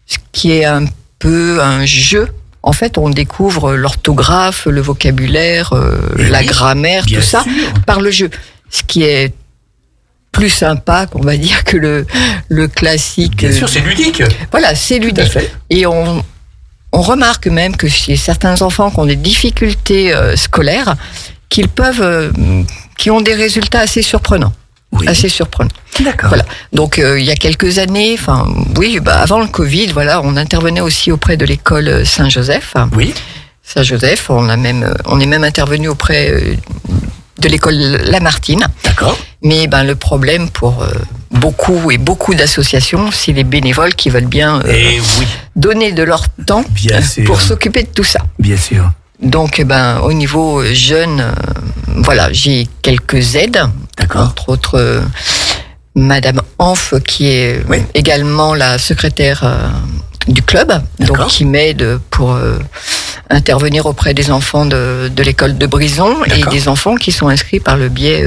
ce qui est un peu un jeu. En fait, on découvre l'orthographe, le vocabulaire, la grammaire, tout ça, par le jeu. Ce qui est plus sympa, qu'on va dire, que le classique. Bien sûr, c'est ludique. Voilà, c'est ludique. Tout à fait. Et on remarque même que chez certains enfants qui ont des difficultés scolaires, qui ont des résultats assez surprenants. Assez surprenant. D'accord. Voilà. Donc il y a quelques années, avant le Covid, on intervenait aussi auprès de l'école Saint-Joseph. Oui. Saint-Joseph, on est même intervenu auprès de l'école Lamartine. D'accord. Mais le problème pour beaucoup d'associations, c'est les bénévoles qui veulent bien donner de leur temps pour s'occuper de tout ça. Bien sûr. Donc, au niveau jeune, j'ai quelques aides. D'accord. Entre autres, Madame Anf, qui est également la secrétaire du club, donc qui m'aide pour intervenir auprès des enfants de l'école de Brison et des enfants qui sont inscrits par le biais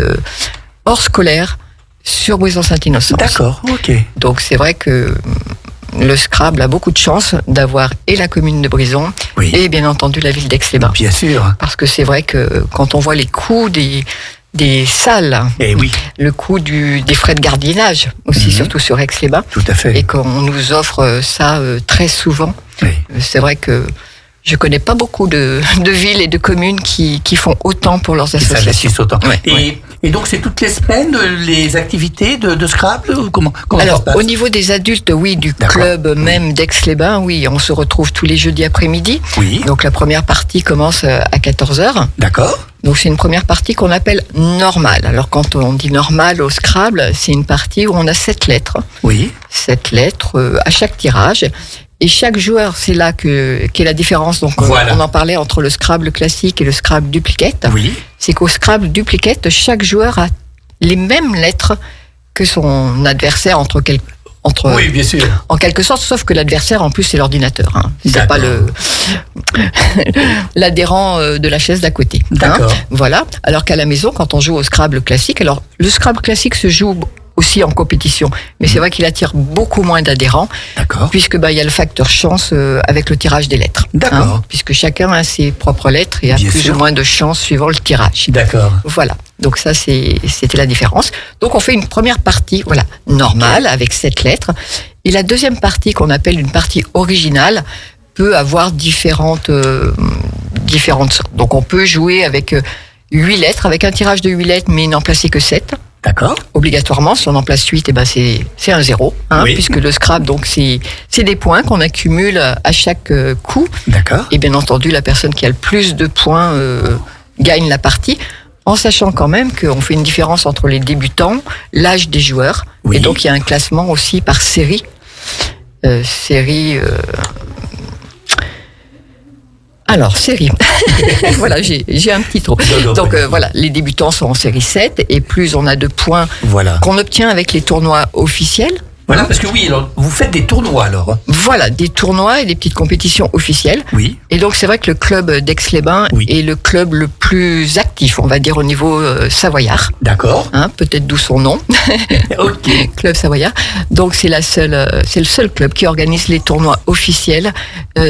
hors scolaire sur Brison-Saint-Innocent. D'accord, ok. Donc, c'est vrai que le Scrabble a beaucoup de chance d'avoir et la commune de Brison et bien entendu la ville d'Aix-les-Bains. Bien sûr. Parce que c'est vrai que quand on voit les coûts des salles, le coût des frais de gardiennage aussi, surtout sur Aix-les-Bains, tout à fait. Et qu'on nous offre ça très souvent, c'est vrai que je connais pas beaucoup de villes et de communes qui font autant pour leurs associations. Autant. Et donc c'est toutes les semaines les activités de Scrabble ou comment Alors ça se passe? Au niveau des adultes, du club même d'Aix-les-Bains, on se retrouve tous les jeudis après-midi. Donc la première partie commence à 14h. D'accord. Donc c'est une première partie qu'on appelle normale. Alors quand on dit normale au Scrabble, c'est une partie où on a 7 lettres. 7 lettres à chaque tirage. Et chaque joueur, c'est là qu'est la différence. Donc, on en parlait entre le Scrabble classique et le Scrabble duplicate. C'est qu'au Scrabble duplicate, chaque joueur a les mêmes lettres que son adversaire bien sûr. En quelque sorte, sauf que l'adversaire, en plus, c'est l'ordinateur. C'est pas l'adhérent de la chaise d'à côté. D'accord. Voilà. Alors qu'à la maison, quand on joue au Scrabble classique, alors le Scrabble classique se joue aussi en compétition, mais c'est vrai qu'il attire beaucoup moins d'adhérents, puisque il y a le facteur chance avec le tirage des lettres, puisque chacun a ses propres lettres et a plus ou moins de chance suivant le tirage. D'accord. Voilà. Donc ça, c'était la différence. Donc on fait une première partie, normale avec 7 lettres, et la deuxième partie qu'on appelle une partie originale peut avoir différentes sortes. Donc on peut jouer avec 8 lettres, avec un tirage de 8 lettres, mais n'en placer que 7. D'accord. Obligatoirement, si on en place 8, c'est un 0, puisque le Scrabble, donc c'est des points qu'on accumule à chaque coup. D'accord. Et bien entendu, la personne qui a le plus de points gagne la partie, en sachant quand même qu'on fait une différence entre les débutants, l'âge des joueurs, et donc il y a un classement aussi par série. Alors, série. Voilà, j'ai un petit trou. Donc, les débutants sont en série 7, et plus on a de points qu'on obtient avec les tournois officiels. Voilà, parce que alors, vous faites des tournois alors. Voilà, des tournois et des petites compétitions officielles. Et donc, c'est vrai que le club d'Aix-les-Bains est le club le plus actif, on va dire, au niveau savoyard. D'accord. Peut-être d'où son nom. Club savoyard. Donc, c'est le seul club qui organise les tournois officiels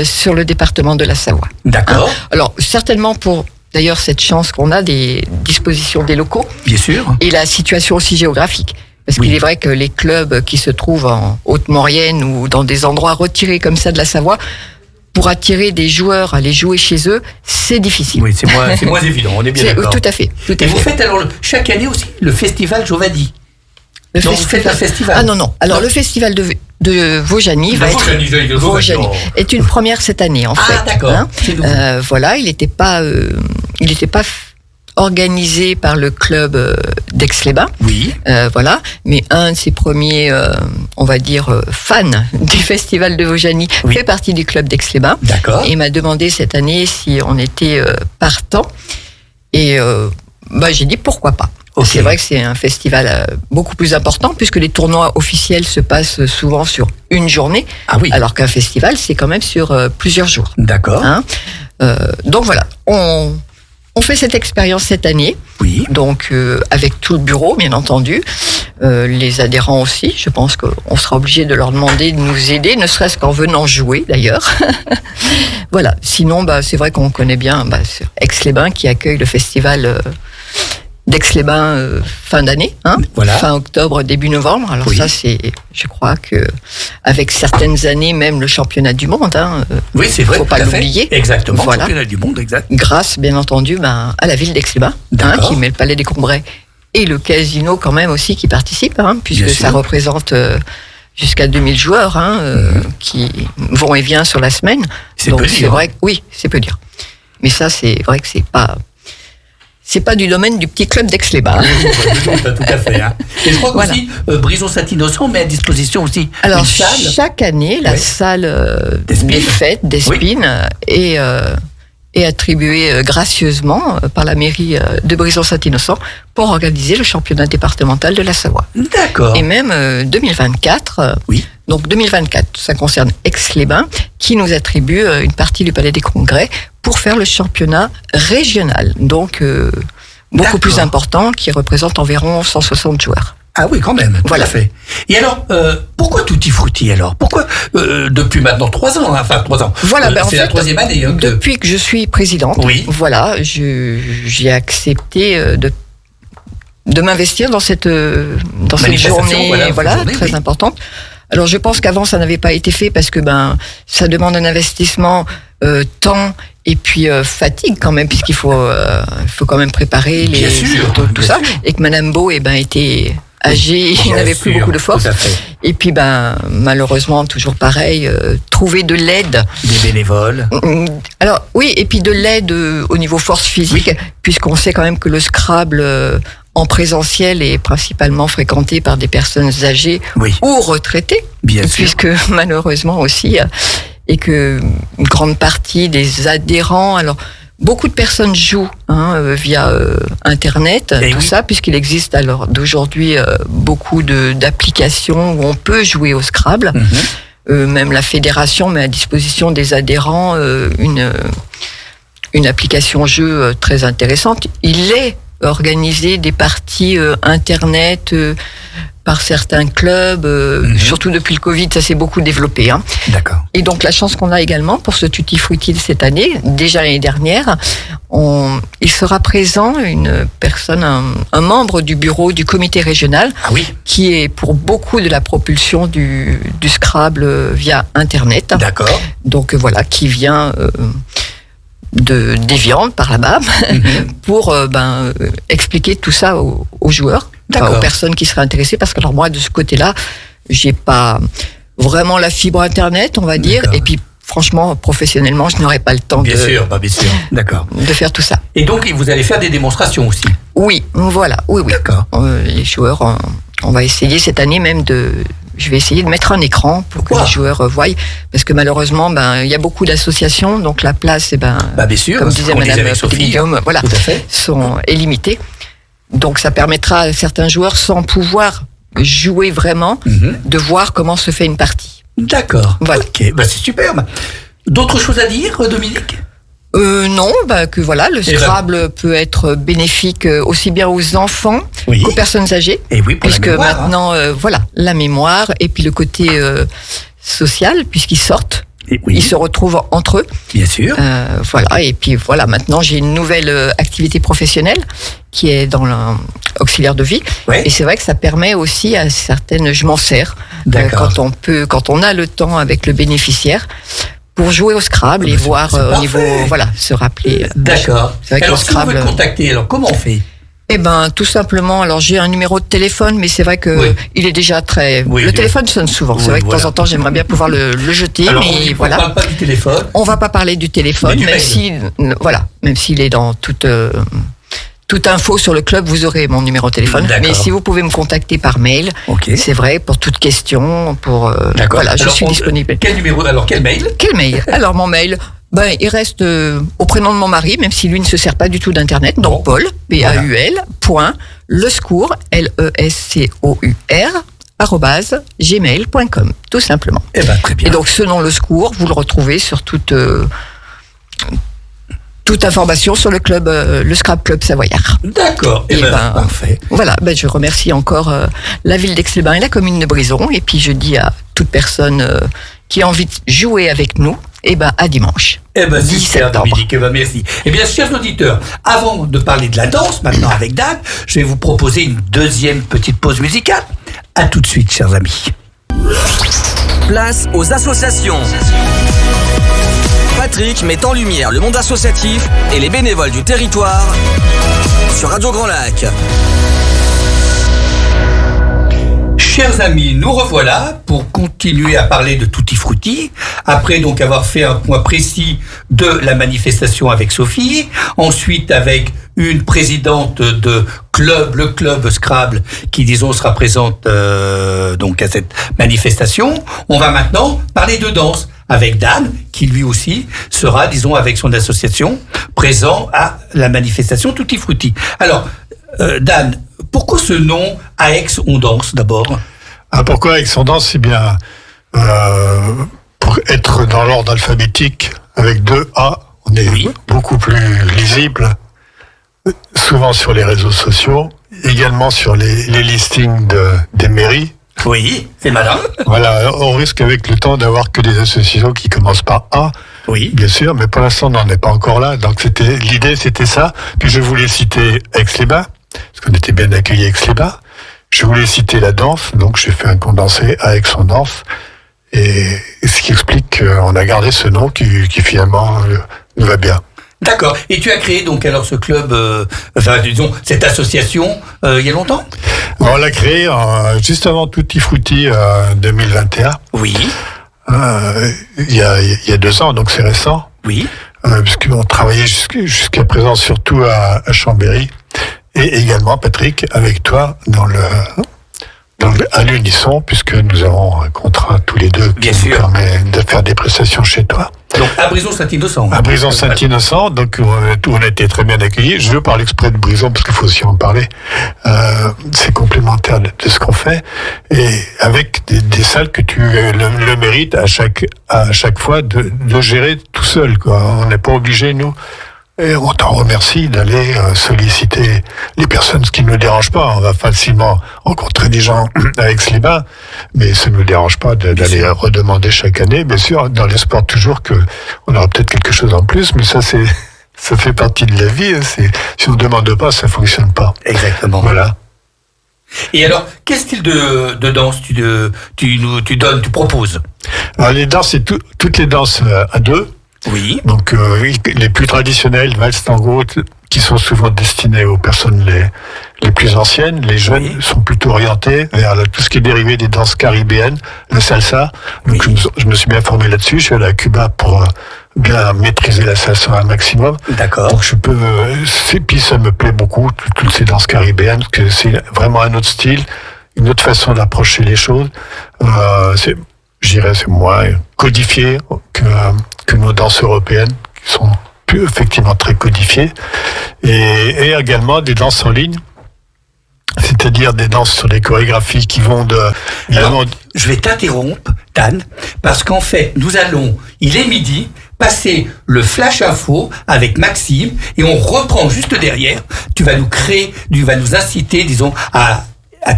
sur le département de la Savoie. D'accord. Alors, certainement pour d'ailleurs cette chance qu'on a des dispositions des locaux. Bien sûr. Et la situation aussi géographique. Parce qu'il est vrai que les clubs qui se trouvent en Haute-Maurienne ou dans des endroits retirés comme ça de la Savoie, pour attirer des joueurs à les jouer chez eux, c'est difficile. Oui, c'est moins évident, on est bien d'accord. Tout à fait. Et vous faites alors chaque année aussi le festival Jovadi. Vous faites un festival? Ah non. Alors le festival de Vaujany est une première cette année en fait. Ah d'accord. Voilà, il n'était pas organisé par le club d'Aix-les-Bains. Oui. Voilà, mais un de ses premiers, on va dire, fans du festival de Vaujany fait partie du club d'Aix-les-Bains. D'accord. Et m'a demandé cette année si on était partant. Et j'ai dit pourquoi pas. Okay. C'est vrai que c'est un festival beaucoup plus important puisque les tournois officiels se passent souvent sur une journée, alors qu'un festival c'est quand même sur plusieurs jours. D'accord. Donc voilà, on fait cette expérience cette année. Oui. Donc avec tout le bureau bien entendu, les adhérents aussi. Je pense qu'on sera obligé de leur demander de nous aider, ne serait-ce qu'en venant jouer d'ailleurs. Voilà. Sinon, c'est vrai qu'on connaît bien Aix-les-Bains qui accueille le festival. d'Aix-les-Bains fin d'année, fin octobre, début novembre. Alors ça, c'est, je crois que avec certaines années, même le championnat du monde. Oui, c'est vrai. Faut pas l'oublier. Exactement. Voilà. Championnat du monde, exact. Grâce, bien entendu, à la ville d'Aix-les-Bains, qui met le Palais des Congrès et le casino quand même aussi qui participe, puisque ça représente jusqu'à 2000 joueurs qui vont et viennent sur la semaine. Donc c'est vrai que c'est peu dire. Mais ça, c'est vrai que c'est pas du domaine du petit club d'Aix-les-Bains. Tout à fait. Et je crois qu'aussi, Brison-Saint-Innocent met à disposition aussi une salle. Chaque année, la salle des fêtes d'Espines est attribuée gracieusement par la mairie de Brison-Saint-Innocent pour organiser le championnat départemental de la Savoie. D'accord. Et même 2024, donc 2024, ça concerne Aix-les-Bains, qui nous attribue une partie du Palais des Congrès pour faire le championnat régional, donc beaucoup plus important, qui représente environ 160 joueurs. Ah oui, quand même, tout à fait. Et alors, pourquoi Tutti Frutti alors ? Pourquoi depuis maintenant 3 ans, enfin 3 ans Voilà, c'est la 3e année. Depuis que je suis présidente, voilà, j'ai accepté de m'investir dans cette journée, très importante. Alors je pense qu'avant ça n'avait pas été fait parce que ça demande un investissement, temps et puis fatigue quand même, puisqu'il faut quand même préparer tout ça, et que Madame Beau était âgée, il n'avait plus beaucoup de force. Et puis malheureusement toujours pareil, trouver de l'aide, des bénévoles. Alors oui, et puis de l'aide au niveau force physique, puisqu'on sait quand même que le Scrabble en présentiel est principalement fréquenté par des personnes âgées ou retraitées, puisque malheureusement aussi, et que une grande partie des adhérents, alors beaucoup de personnes jouent via Internet, ça, puisqu'il existe alors d'aujourd'hui beaucoup d'applications où on peut jouer au Scrabble. Même la fédération met à disposition des adhérents une application jeu très intéressante. Il est organisé des parties Internet par certains clubs, surtout depuis le Covid, ça s'est beaucoup développé. D'accord. Et donc la chance qu'on a également pour ce Tutti Frutti cette année, déjà l'année dernière, il sera présent une personne, un membre du bureau du comité régional, qui est pour beaucoup de la propulsion du Scrabble via Internet. D'accord. Donc voilà, qui vient d'Évian par là-bas pour expliquer tout ça aux joueurs, aux personnes qui seraient intéressées, parce que alors moi de ce côté-là, j'ai pas vraiment la fibre Internet, on va dire, et puis franchement professionnellement, je n'aurais pas le temps bien sûr. D'accord. de faire tout ça. Et donc vous allez faire des démonstrations aussi. Oui, voilà, oui. D'accord. Les joueurs, on va essayer cette année même je vais essayer de mettre un écran pour que les joueurs voient, parce que malheureusement, il y a beaucoup d'associations, donc la place, bien sûr, comme disait Madame Guillaume, est limitée. Donc ça permettra à certains joueurs, sans pouvoir jouer vraiment, de voir comment se fait une partie. D'accord. Voilà. Ok, c'est superbe. D'autres choses à dire, Dominique ? Non, que voilà, le Scrabble peut être bénéfique aussi bien aux enfants qu'aux personnes âgées. Et oui, puisque la mémoire, maintenant, la mémoire, et puis le côté social, puisqu'ils sortent. Ils se retrouvent entre eux. Bien sûr. Voilà, et puis voilà, maintenant j'ai une nouvelle activité professionnelle qui est dans l'auxiliaire de vie. Et c'est vrai que ça permet aussi à certaines, je m'en sers, quand on a le temps avec le bénéficiaire, pour jouer au Scrabble et voir au niveau, se rappeler. D'accord. Alors si on veut le contacter, alors comment on fait ? Eh ben, tout simplement. Alors, j'ai un numéro de téléphone, mais c'est vrai que il est déjà très. Le téléphone sonne souvent. C'est vrai que de temps en temps, j'aimerais bien pouvoir le jeter, alors, mais voilà. On ne parle pas du téléphone. On va pas parler du téléphone, même s'il est dans toute info sur le club, vous aurez mon numéro de téléphone. D'accord. Mais si vous pouvez me contacter par mail, c'est vrai, pour toute question, voilà, je suis disponible. Quel numéro? Alors, quel mail? Alors, mon mail. Il reste au prénom de mon mari, même si lui ne se sert pas du tout d'internet. Donc Paul, Paul, point, lescour, LESCOUR, @gmail.com, tout simplement. Très bien. Et donc ce nom Le Secours, vous le retrouvez sur toute information sur le club, le Scrap Club Savoyard. D'accord. Parfait. Voilà, je remercie encore la ville d'Aix-les-Bains et la commune de Brison. Et puis je dis à toute personne qui a envie de jouer avec nous, à dimanche. 10 septembre. Dominique, merci. Chers auditeurs, avant de parler de la danse, maintenant avec Dan, je vais vous proposer une deuxième petite pause musicale. À tout de suite, chers amis. Place aux associations. Patrick met en lumière le monde associatif et les bénévoles du territoire sur Radio Grand Lac. Chers amis, nous revoilà pour continuer à parler de Tutti Frutti. Après donc avoir fait un point précis de la manifestation avec Sophie, ensuite avec une présidente de club, le club Scrabble, qui disons sera présente donc à cette manifestation. On va maintenant parler de danse avec Dan, qui lui aussi sera, disons, avec son association, présent à la manifestation Tutti Frutti. Alors, Dan, pourquoi ce nom à Aix on danse d'abord? Pourquoi Aix on danse? C'est bien pour être dans l'ordre alphabétique avec 2 A, on est beaucoup plus lisible, souvent sur les réseaux sociaux, également sur les listings des mairies. Oui, c'est malin. Voilà, on risque avec le temps d'avoir que des associations qui commencent par A. Oui, bien sûr, mais pour l'instant on n'en est pas encore là. Donc l'idée c'était ça. Puis je voulais citer Aix-les-Bains, parce qu'on était bien accueillis à Aix-les-Bains. Je voulais citer la danse, donc j'ai fait un condensé à Aix on danse. Et ce qui explique qu'on a gardé ce nom qui finalement nous va bien. D'accord. Et tu as créé donc alors ce club, disons cette association, il y a longtemps? On l'a créé juste avant Tutti Frutti 2021. Oui. Il y a 2 ans, donc c'est récent. Oui. Puisqu'on travaillait jusqu'à présent surtout à Chambéry. Et également, Patrick, avec toi, à l'unisson, puisque nous avons un contrat tous les deux qui nous permet de faire des prestations chez toi. Donc à Brison-Saint-Innocent. À Brison-Saint-Innocent, donc on a été très bien accueillis. Je parle exprès de Brison parce qu'il faut aussi en parler. C'est complémentaire de ce qu'on fait, et avec des salles que tu le mérites à chaque fois de gérer tout seul, quoi. On n'est pas obligé, nous. Et on t'en remercie d'aller solliciter les personnes, ce qui ne nous dérange pas. On va facilement rencontrer des gens à Aix-les-Bains, mais ça ne nous dérange pas d'aller redemander chaque année, bien sûr, dans l'espoir toujours qu'on aura peut-être quelque chose en plus, mais ça fait partie de la vie. Si on ne demande pas, ça ne fonctionne pas. Exactement. Voilà. Et alors, quel style de danse tu proposes? Alors, les danses, c'est toutes les danses à 2. Oui. Donc les plus traditionnelles, valse, tango, qui sont souvent destinées aux personnes les plus anciennes. Les jeunes sont plutôt orientés vers tout ce qui est dérivé des danses caribéennes, le salsa. Donc je me suis bien formé là-dessus. Je suis allé à Cuba pour bien maîtriser la salsa un maximum. D'accord. Donc puis ça me plaît beaucoup, toutes ces danses caribéennes, parce que c'est vraiment un autre style, une autre façon d'approcher les choses. C'est moins codifié que nos danses européennes, qui sont effectivement très codifiées, et également des danses en ligne, c'est-à-dire des danses sur des chorégraphies qui vont de... Alors, je vais t'interrompre, Dan, parce qu'en fait, il est midi, passer le flash info avec Maxime, et on reprend juste derrière. Tu vas nous inciter, disons, à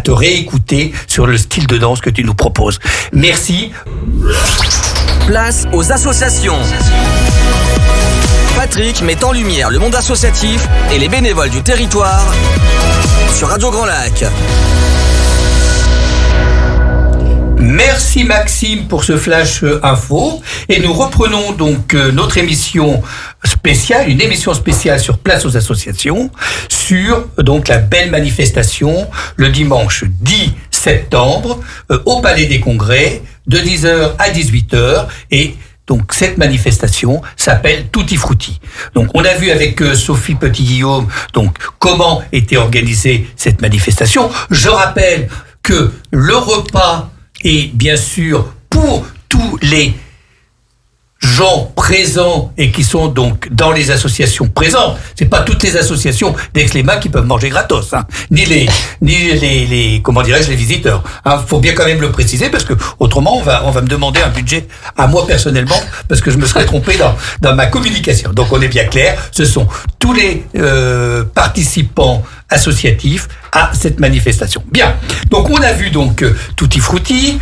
te réécouter sur le style de danse que tu nous proposes. Merci. Place aux associations. Patrick met en lumière le monde associatif et les bénévoles du territoire sur Radio Grand Lac. Merci Maxime pour ce flash info. Et nous reprenons donc notre émission spéciale, une émission spéciale sur Place aux associations, sur donc la belle manifestation le dimanche 10 septembre au Palais des Congrès de 10h à 18h. Et donc cette manifestation s'appelle Tutti Frutti. Donc on a vu avec Sophie Petit-Guillaume donc comment était organisée cette manifestation. Je rappelle que le repas est bien sûr pour tous les gens présents et qui sont donc dans les associations présentes. C'est pas toutes les associations d'Aix-les-Bains qui peuvent manger gratos, hein. Ni les comment dirais-je, les visiteurs. Hein, faut bien quand même le préciser parce que autrement on va me demander un budget à moi personnellement parce que je me serais trompé dans ma communication. Donc on est bien clair, ce sont tous les participants associatifs à cette manifestation. Bien. Donc on a vu donc Tutti Frutti,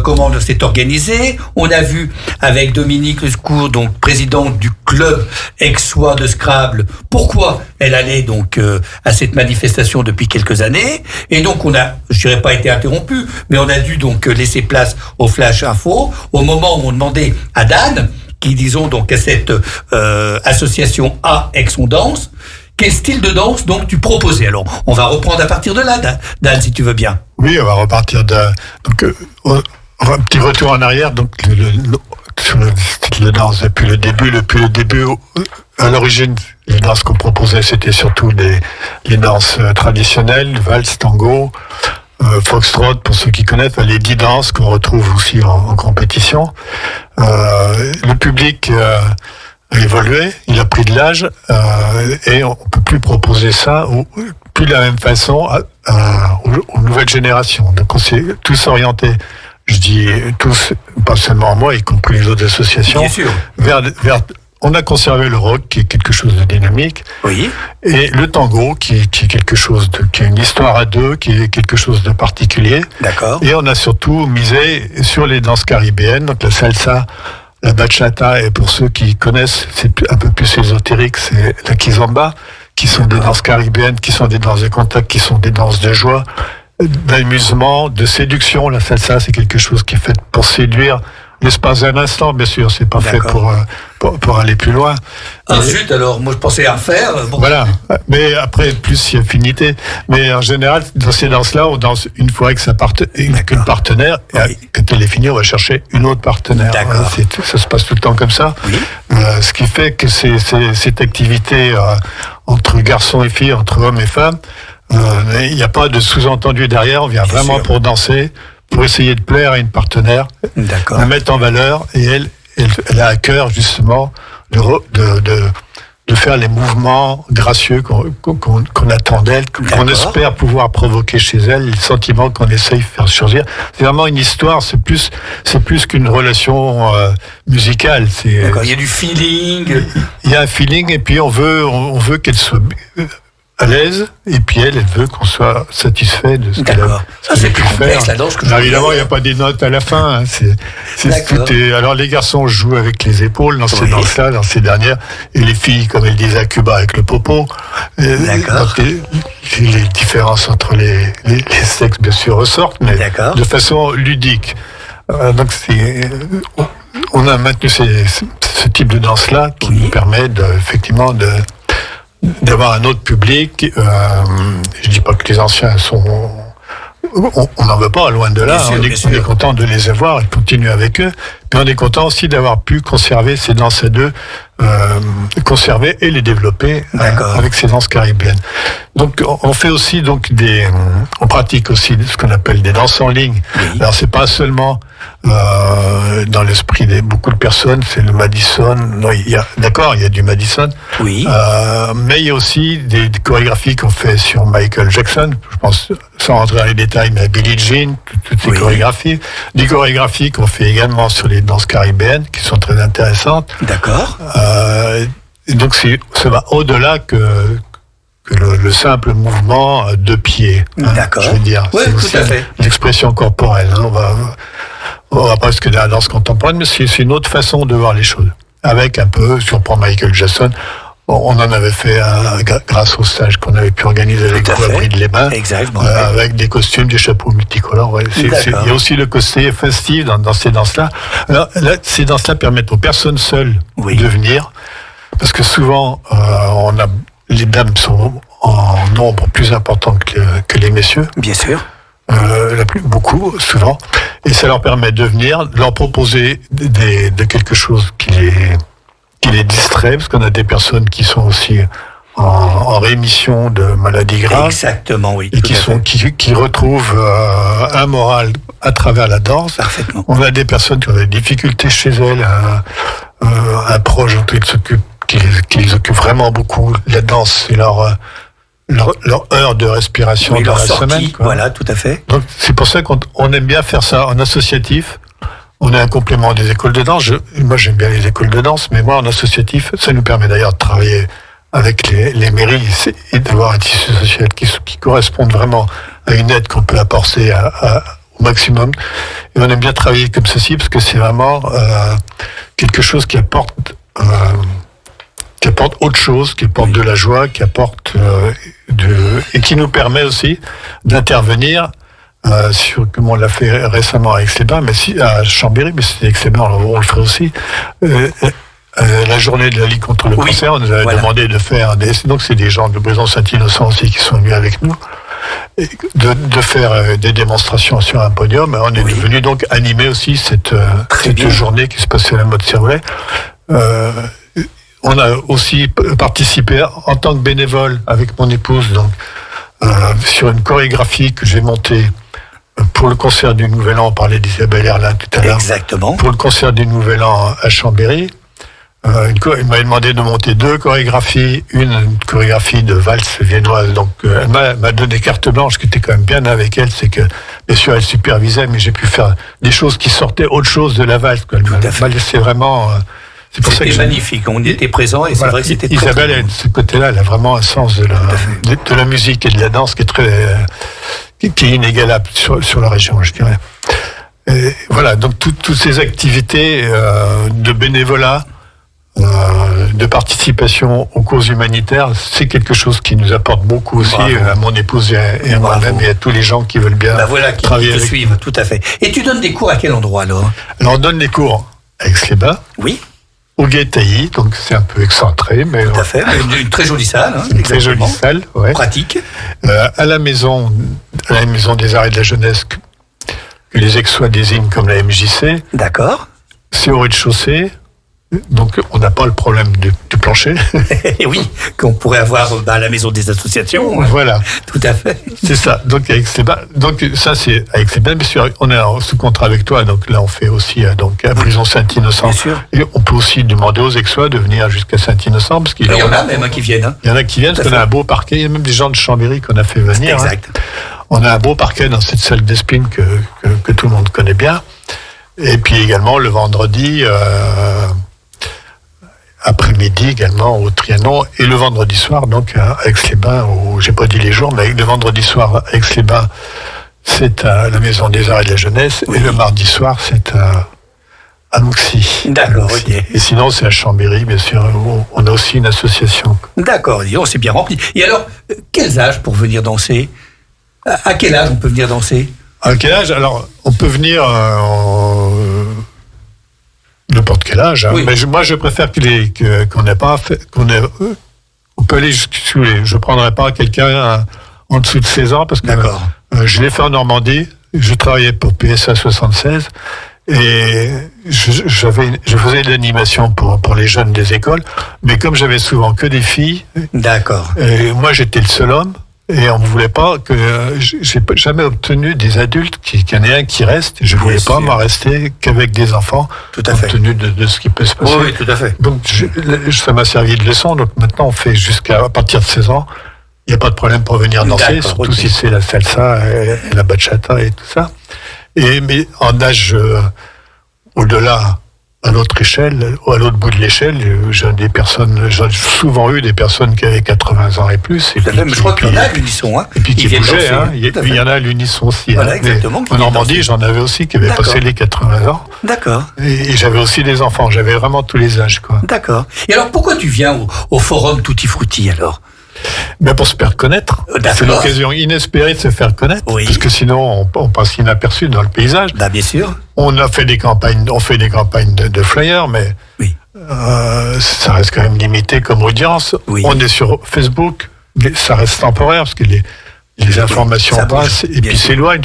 comment on s'est organisé. On a vu avec Dominique Lescourt, donc présidente du club aixois de Scrabble, pourquoi elle allait donc à cette manifestation depuis quelques années. Et donc on a, je dirais pas été interrompu, mais on a dû donc laisser place au flash info au moment où on demandait à Dan, qui disons donc à cette association à Aix-on-Danse, quel style de danse donc tu proposais. Alors, on va reprendre à partir de là, Dan, si tu veux bien. Oui, on va repartir donc un petit retour en arrière. Donc sur le style de danse depuis le début. À l'origine, les danses qu'on proposait, c'était surtout les danses traditionnelles, valse, tango, foxtrot pour ceux qui connaissent, les 10 danses qu'on retrouve aussi en compétition. Le public a évolué, il a pris de l'âge et on peut plus proposer ça plus de la même façon aux nouvelles générations. Donc on s'est tous orientés, je dis tous, pas seulement moi, y compris les autres associations, bien sûr, vers on a conservé le rock qui est quelque chose de dynamique, oui, et le tango qui est quelque chose qui a une histoire à deux, qui est quelque chose de particulier. D'accord. Et on a surtout misé sur les danses caribéennes, donc la salsa, la bachata, et pour ceux qui connaissent, c'est un peu plus ésotérique, c'est la kizomba, qui sont des danses caribéennes, qui sont des danses de contact, qui sont des danses de joie, d'amusement, de séduction. La salsa, c'est quelque chose qui est fait pour séduire l'espace d'un instant, bien sûr, c'est pas fait pour aller plus loin. Zut, alors, moi je pensais à faire. Bon. Voilà, mais après, plus il y a affinité. Mais en général, dans ces danses-là, on danse une fois avec qu'une partenaire, et quand elle est finie, on va chercher une autre partenaire. D'accord. Ça se passe tout le temps comme ça. Oui. Ce qui fait que cette activité entre garçons et filles, entre hommes et femmes, il n'y a pas de sous-entendu derrière, on vient bien vraiment sûr pour danser, pour essayer de plaire à une partenaire, la mettre en valeur, et elle a à cœur justement de faire les mouvements gracieux qu'on attend d'elle, qu'on espère pouvoir provoquer chez elle, le sentiment qu'on essaye de faire surgir. C'est vraiment une histoire, c'est plus qu'une relation musicale. D'accord. Il y a du feeling. Il y a un feeling, et puis on veut qu'elle soit à l'aise, et puis elle veut qu'on soit satisfait de ce qu'elle a. Ça, c'est plus complexe, la danse que je évidemment, il n'y a pas des notes à la fin. Alors, les garçons jouent avec les épaules dans ces danses-là, dans ces dernières, et les filles, comme elles disent à Cuba, avec le popo. D'accord. Les différences entre les sexes, bien sûr, ressortent, mais de façon ludique. Donc, on a maintenu ce type de danse-là qui nous permet effectivement d'avoir un autre public. Je dis pas que les anciens sont... On n'en veut pas, loin de là. On est content de les avoir et de continuer avec eux. Mais on est content aussi d'avoir pu conserver ces danses à deux, conserver et les développer avec ces danses caribéennes. Donc on fait aussi on pratique aussi ce qu'on appelle des danses en ligne. Oui. Alors c'est pas seulement dans l'esprit de beaucoup de personnes, c'est le Madison. Non, il y a du Madison. Oui. Mais il y a aussi des chorégraphies qu'on fait sur Michael Jackson. Je pense, sans rentrer dans les détails, mais à Billie Jean, toutes ces chorégraphies. Des chorégraphies qu'on fait également sur les danses caribéennes, qui sont très intéressantes. D'accord. Et donc ça va au-delà que le simple mouvement de pied. D'accord. Je veux dire. Oui, tout à fait. L'expression corporelle. On va pas que dans la danse contemporaine, mais c'est une autre façon de voir les choses. Avec un peu, si on prend Michael Jackson, On en avait fait grâce au stage qu'on avait pu organiser avec vous à Bride-les-Bains. Exactement. Avec des costumes, des chapeaux multicolores. Ouais. Il y a aussi le côté festif dans ces danses-là. Alors, ces danses-là permettent aux personnes seules de venir. Parce que souvent, les dames sont en nombre plus important que les messieurs. Bien sûr. Beaucoup, souvent. Et ça leur permet de venir, de leur proposer de quelque chose qui les distrait, parce qu'on a des personnes qui sont aussi en rémission de maladies graves. Exactement, oui. Et qui retrouvent un moral à travers la danse. Parfaitement. On a des personnes qui ont des difficultés chez elles, un proche qui les occupe vraiment beaucoup. La danse, c'est leur heure de respiration dans la semaine. Voilà, tout à fait. Donc c'est pour ça qu'on aime bien faire ça en associatif. On est un complément des écoles de danse. Moi j'aime bien les écoles de danse, mais moi en associatif, ça nous permet d'ailleurs de travailler avec les mairies et d'avoir un tissu social qui corresponde vraiment à une aide qu'on peut apporter au maximum. Et on aime bien travailler comme ceci parce que c'est vraiment quelque chose qui apporte autre chose, qui apporte de la joie, qui apporte et qui nous permet aussi d'intervenir comme on l'a fait récemment à Aix-les-Bains, à Chambéry, mais c'est Aix-les-Bains, on le ferait aussi. La journée de la Ligue contre le cancer, on nous avait demandé de faire donc c'est des gens de Brison-Saint-Innocent aussi qui sont venus avec nous, de faire des démonstrations sur un podium. On est venu donc animer aussi cette journée qui se passait à la mode Servolet. On a aussi participé en tant que bénévole avec mon épouse donc sur une chorégraphie que j'ai montée pour le concert du Nouvel An. On parlait d'Isabelle Erlin tout à l'heure. Exactement. Pour le concert du Nouvel An à Chambéry. Il m'avait demandé de monter 2 chorégraphies, une chorégraphie de valse viennoise. Donc elle m'a donné carte blanche, qui était quand même bien avec elle, c'est que bien sûr elle supervisait, mais j'ai pu faire des choses qui sortaient autre chose de la valse. Elle m'a laissé vraiment. C'était magnifique, on y était présents et c'est vrai que c'était Isabelle, de ce côté-là, elle a vraiment un sens de la musique et de la danse qui est inégalable sur la région, je dirais. Et voilà, donc toutes ces activités de bénévolat, de participation aux causes humanitaires, c'est quelque chose qui nous apporte beaucoup aussi, à mon épouse et à moi-même et à tous les gens qui veulent bien travailler qui te suivent, tout à fait. Et tu donnes des cours à quel endroit alors ? Alors on donne des cours à Aix-les-Bains. Oui. Au Guet-Tailly, donc c'est un peu excentré, mais tout à fait. Une très jolie salle, une très jolie salle, pratique. À la maison des arts et de la jeunesse que les Aixois désignent comme la MJC. D'accord. C'est au rez-de-chaussée. Donc, on n'a pas le problème du plancher. Oui, qu'on pourrait avoir à la maison des associations. Voilà. Tout à fait. C'est ça. Donc, ça, c'est avec Aix-les-Bains. Bien sûr, on est sous contrat avec toi. Donc, là, on fait aussi à Brison-Saint-Innocent. Bien sûr. Et on peut aussi demander aux Aixois de venir jusqu'à Saint-Innocent. Parce qu'il y en a même qui viennent. Il y en a qui viennent, parce qu'on a un beau parquet. Il y a même des gens de Chambéry qu'on a fait venir. Exact. On a un beau parquet dans cette salle d'Espine que tout le monde connaît bien. Et puis également, le vendredi... après-midi également au Trianon, et le vendredi soir donc à Aix-les-Bains, j'ai pas dit les jours, mais le vendredi soir à Aix-les-Bains, c'est à la Maison des Arts et de la Jeunesse, et le mardi soir c'est à Mouxy. D'accord, ok. Et sinon c'est à Chambéry, bien sûr, on a aussi une association. D'accord, disons, c'est bien rempli. Et alors, quels âges pour venir danser ? À quel âge on peut venir danser ? À quel âge ? Alors, on peut venir n'importe quel âge, hein. Oui. Mais moi je préfère qu'on n'ait pas fait, on peut aller jusqu'à je prendrai pas quelqu'un en dessous de 16 ans parce que je l'ai fait en Normandie, je travaillais pour PSA 76 et je faisais de l'animation pour les jeunes des écoles, mais comme j'avais souvent que des filles, et moi j'étais le seul homme. Et on ne voulait pas j'ai jamais obtenu des adultes qu'il y en ait un qui reste. Je ne voulais pas m'en rester qu'avec des enfants. Tout à fait. Compte tenu de ce qui peut se passer. Oui, tout à fait. Donc, ça m'a servi de leçon. Donc, maintenant, on fait à partir de 16 ans. Il n'y a pas de problème pour venir danser, surtout si c'est la salsa et la bachata et tout ça. Mais en âge au-delà à l'autre échelle, ou à l'autre bout de l'échelle, j'ai souvent eu des personnes qui avaient 80 ans et plus. Et puis, je crois qu'il y en a à l'unisson. Et puis qui bougeaient. Il y en a à l'unisson aussi. Voilà, exactement. En Normandie, j'en avais aussi qui avaient passé les 80 ans. D'accord. Et j'avais aussi des enfants. J'avais vraiment tous les âges, quoi. D'accord. Et alors, pourquoi tu viens au forum Tutti Frutti, alors ? Mais pour se faire connaître. C'est l'occasion inespérée de se faire connaître. Oui. Parce que sinon, on passe inaperçu dans le paysage. Bien sûr. On fait des campagnes de flyers, mais oui. Ça reste quand même limité comme audience. Oui. On est sur Facebook, ça reste temporaire parce que les informations passent et puis s'éloignent.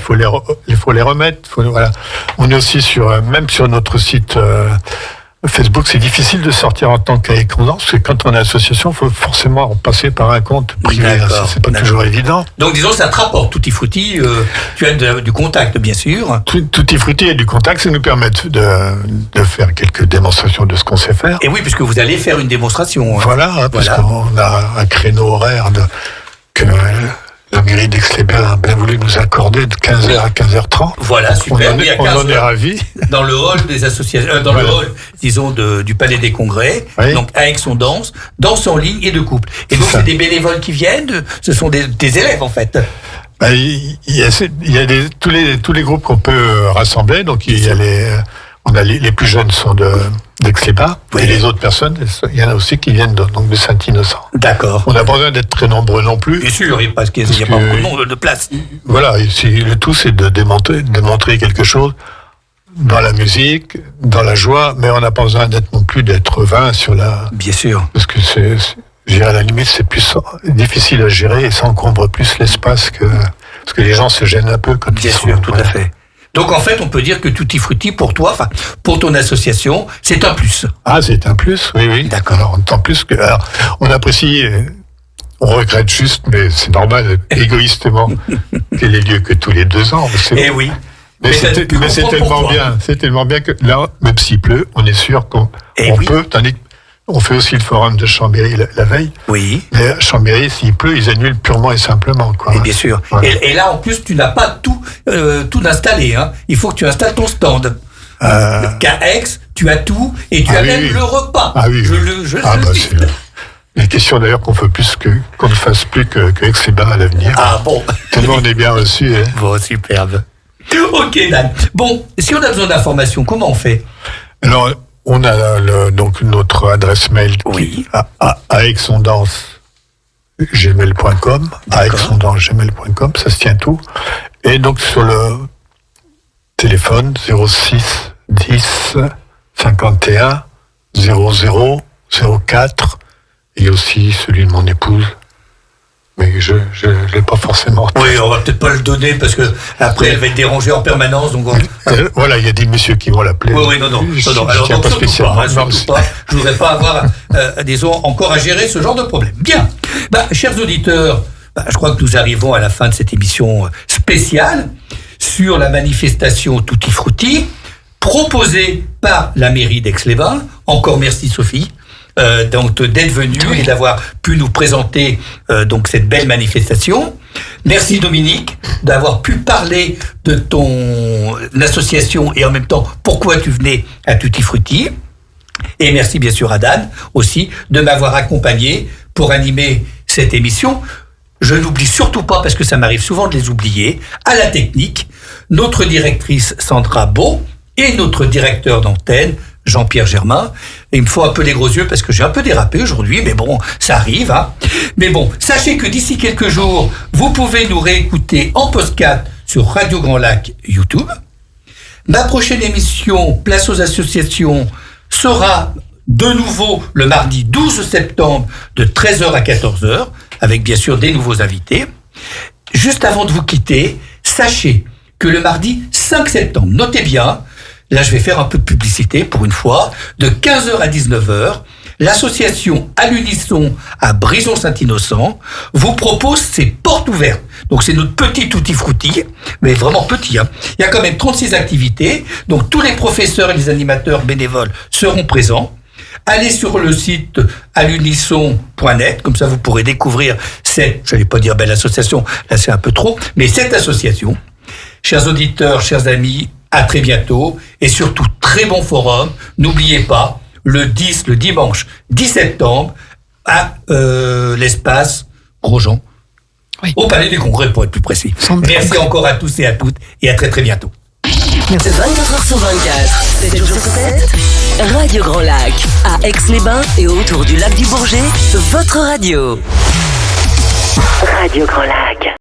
Il faut les remettre. Voilà. On est aussi même sur notre site. Facebook, c'est difficile de sortir en tant qu'indépendant, parce que quand on est association, il faut forcément passer par un compte privé. C'est pas toujours évident. Donc, disons, ça te rapporte, Tutti Frutti, tu as du contact, bien sûr. Tutti Frutti et du contact, ça nous permet de faire quelques démonstrations de ce qu'on sait faire. Et oui, puisque vous allez faire une démonstration. Voilà, parce qu'on a un créneau horaire que la mairie d'Aix-les-Bains a bien voulu nous accorder de 15h à 15h30. Voilà, super. On en est ravis. Dans le hall des associations, le hall, disons, du Palais des Congrès. Oui. Donc, à Aix, on danse en ligne et de couple. Et donc, c'est des bénévoles qui viennent, ce sont des élèves, en fait. Il y a tous les groupes qu'on peut rassembler. Donc, on a les plus jeunes sont d'Aix-les-Bains, et les autres personnes, il y en a aussi qui viennent de Saint-Innocent. D'accord. On n'a pas besoin d'être très nombreux non plus. Bien sûr, parce qu'il n'y a pas beaucoup de place. Voilà, le tout c'est de démontrer quelque chose dans la musique, dans la joie, mais on n'a pas besoin d'être 20 sur la... Bien sûr. Parce que à la limite, c'est plus difficile à gérer et ça encombre plus l'espace parce que les gens se gênent un peu quand ils sont... Bien sûr, tout à fait. Donc, en fait, on peut dire que Tutti Frutti, pour toi, pour ton association, c'est un plus. Ah, c'est un plus, oui. D'accord. Alors, tant plus alors, on apprécie, on regrette juste, mais c'est normal, égoïstement, qu'elle ait lieu que tous les 2 ans. Oui. Mais c'est tellement bien que là, même s'il pleut, on est sûr qu'on peut, tandis qu'on fait aussi le forum de Chambéry la veille. Oui. Mais à Chambéry, s'il pleut, ils annulent purement et simplement, quoi. Et bien sûr. Voilà. Et là, en plus, tu n'as pas tout installé, hein. Il faut que tu installes ton stand. Qu'à Aix, tu as tout et tu as même le repas. Ah oui. C'est la question d'ailleurs qu'on ne fasse plus que Aix-les-Bains à l'avenir. Ah bon. Tellement on est bien reçu. Hein. Bon, superbe. Ok, Dan. Bon, si on a besoin d'informations, comment on fait ? Alors, on a donc notre adresse mail à aixondance@gmail.com, aixondance@gmail.com, ça se tient tout. Et donc sur le téléphone 06 10 51 00 04 et aussi celui de mon épouse. Mais je l'ai pas forcément. Oui, on va peut-être pas le donner parce que après elle va être dérangée en permanence. Donc voilà, il y a des messieurs qui vont l'appeler. Oui, non. Alors donc surtout pas. Je voudrais pas avoir disons encore à gérer ce genre de problème. Bien. Chers auditeurs, je crois que nous arrivons à la fin de cette émission spéciale sur la manifestation Tutti Frutti proposée par la mairie d'Aix-les-Bains. Encore merci Sophie. Donc d'être venu et d'avoir pu nous présenter donc cette belle manifestation. Merci Dominique d'avoir pu parler de ton association et en même temps pourquoi tu venais à Tutti Frutti. Et merci bien sûr à Dan aussi de m'avoir accompagné pour animer cette émission. Je n'oublie surtout pas, parce que ça m'arrive souvent de les oublier, à la technique, notre directrice Sandra Beau et notre directeur d'antenne Jean-Pierre Germain. Et il me faut un peu les gros yeux parce que j'ai un peu dérapé aujourd'hui, mais bon, ça arrive, hein. Mais bon, sachez que d'ici quelques jours, vous pouvez nous réécouter en podcast sur Radio Grand Lac YouTube. Ma prochaine émission, Place aux associations, sera de nouveau le mardi 12 septembre de 13h à 14h, avec bien sûr des nouveaux invités. Juste avant de vous quitter, sachez que le mardi 5 septembre, notez bien, là, je vais faire un peu de publicité pour une fois. De 15h à 19h, l'association À l'Unisson à Brison-Saint-Innocent vous propose ses portes ouvertes. Donc, c'est notre petit Tutti Frutti, mais vraiment petit, hein. Il y a quand même 36 activités. Donc, tous les professeurs et les animateurs bénévoles seront présents. Allez sur le site alunisson.net, comme ça vous pourrez découvrir cette, je n'allais pas dire belle association, là c'est un peu trop, mais cette association. Chers auditeurs, chers amis, à très bientôt et surtout très très bon forum. N'oubliez pas, le dimanche 10 septembre, à l'espace Grosjean, au Palais des Congrès pour être plus précis. Merci encore à tous et à toutes, et à très très bientôt. 24h sur 24, 7 jours sur 7, Radio Grand Lac, à Aix-les-Bains et autour du lac du Bourget, votre radio. Radio Grand Lac.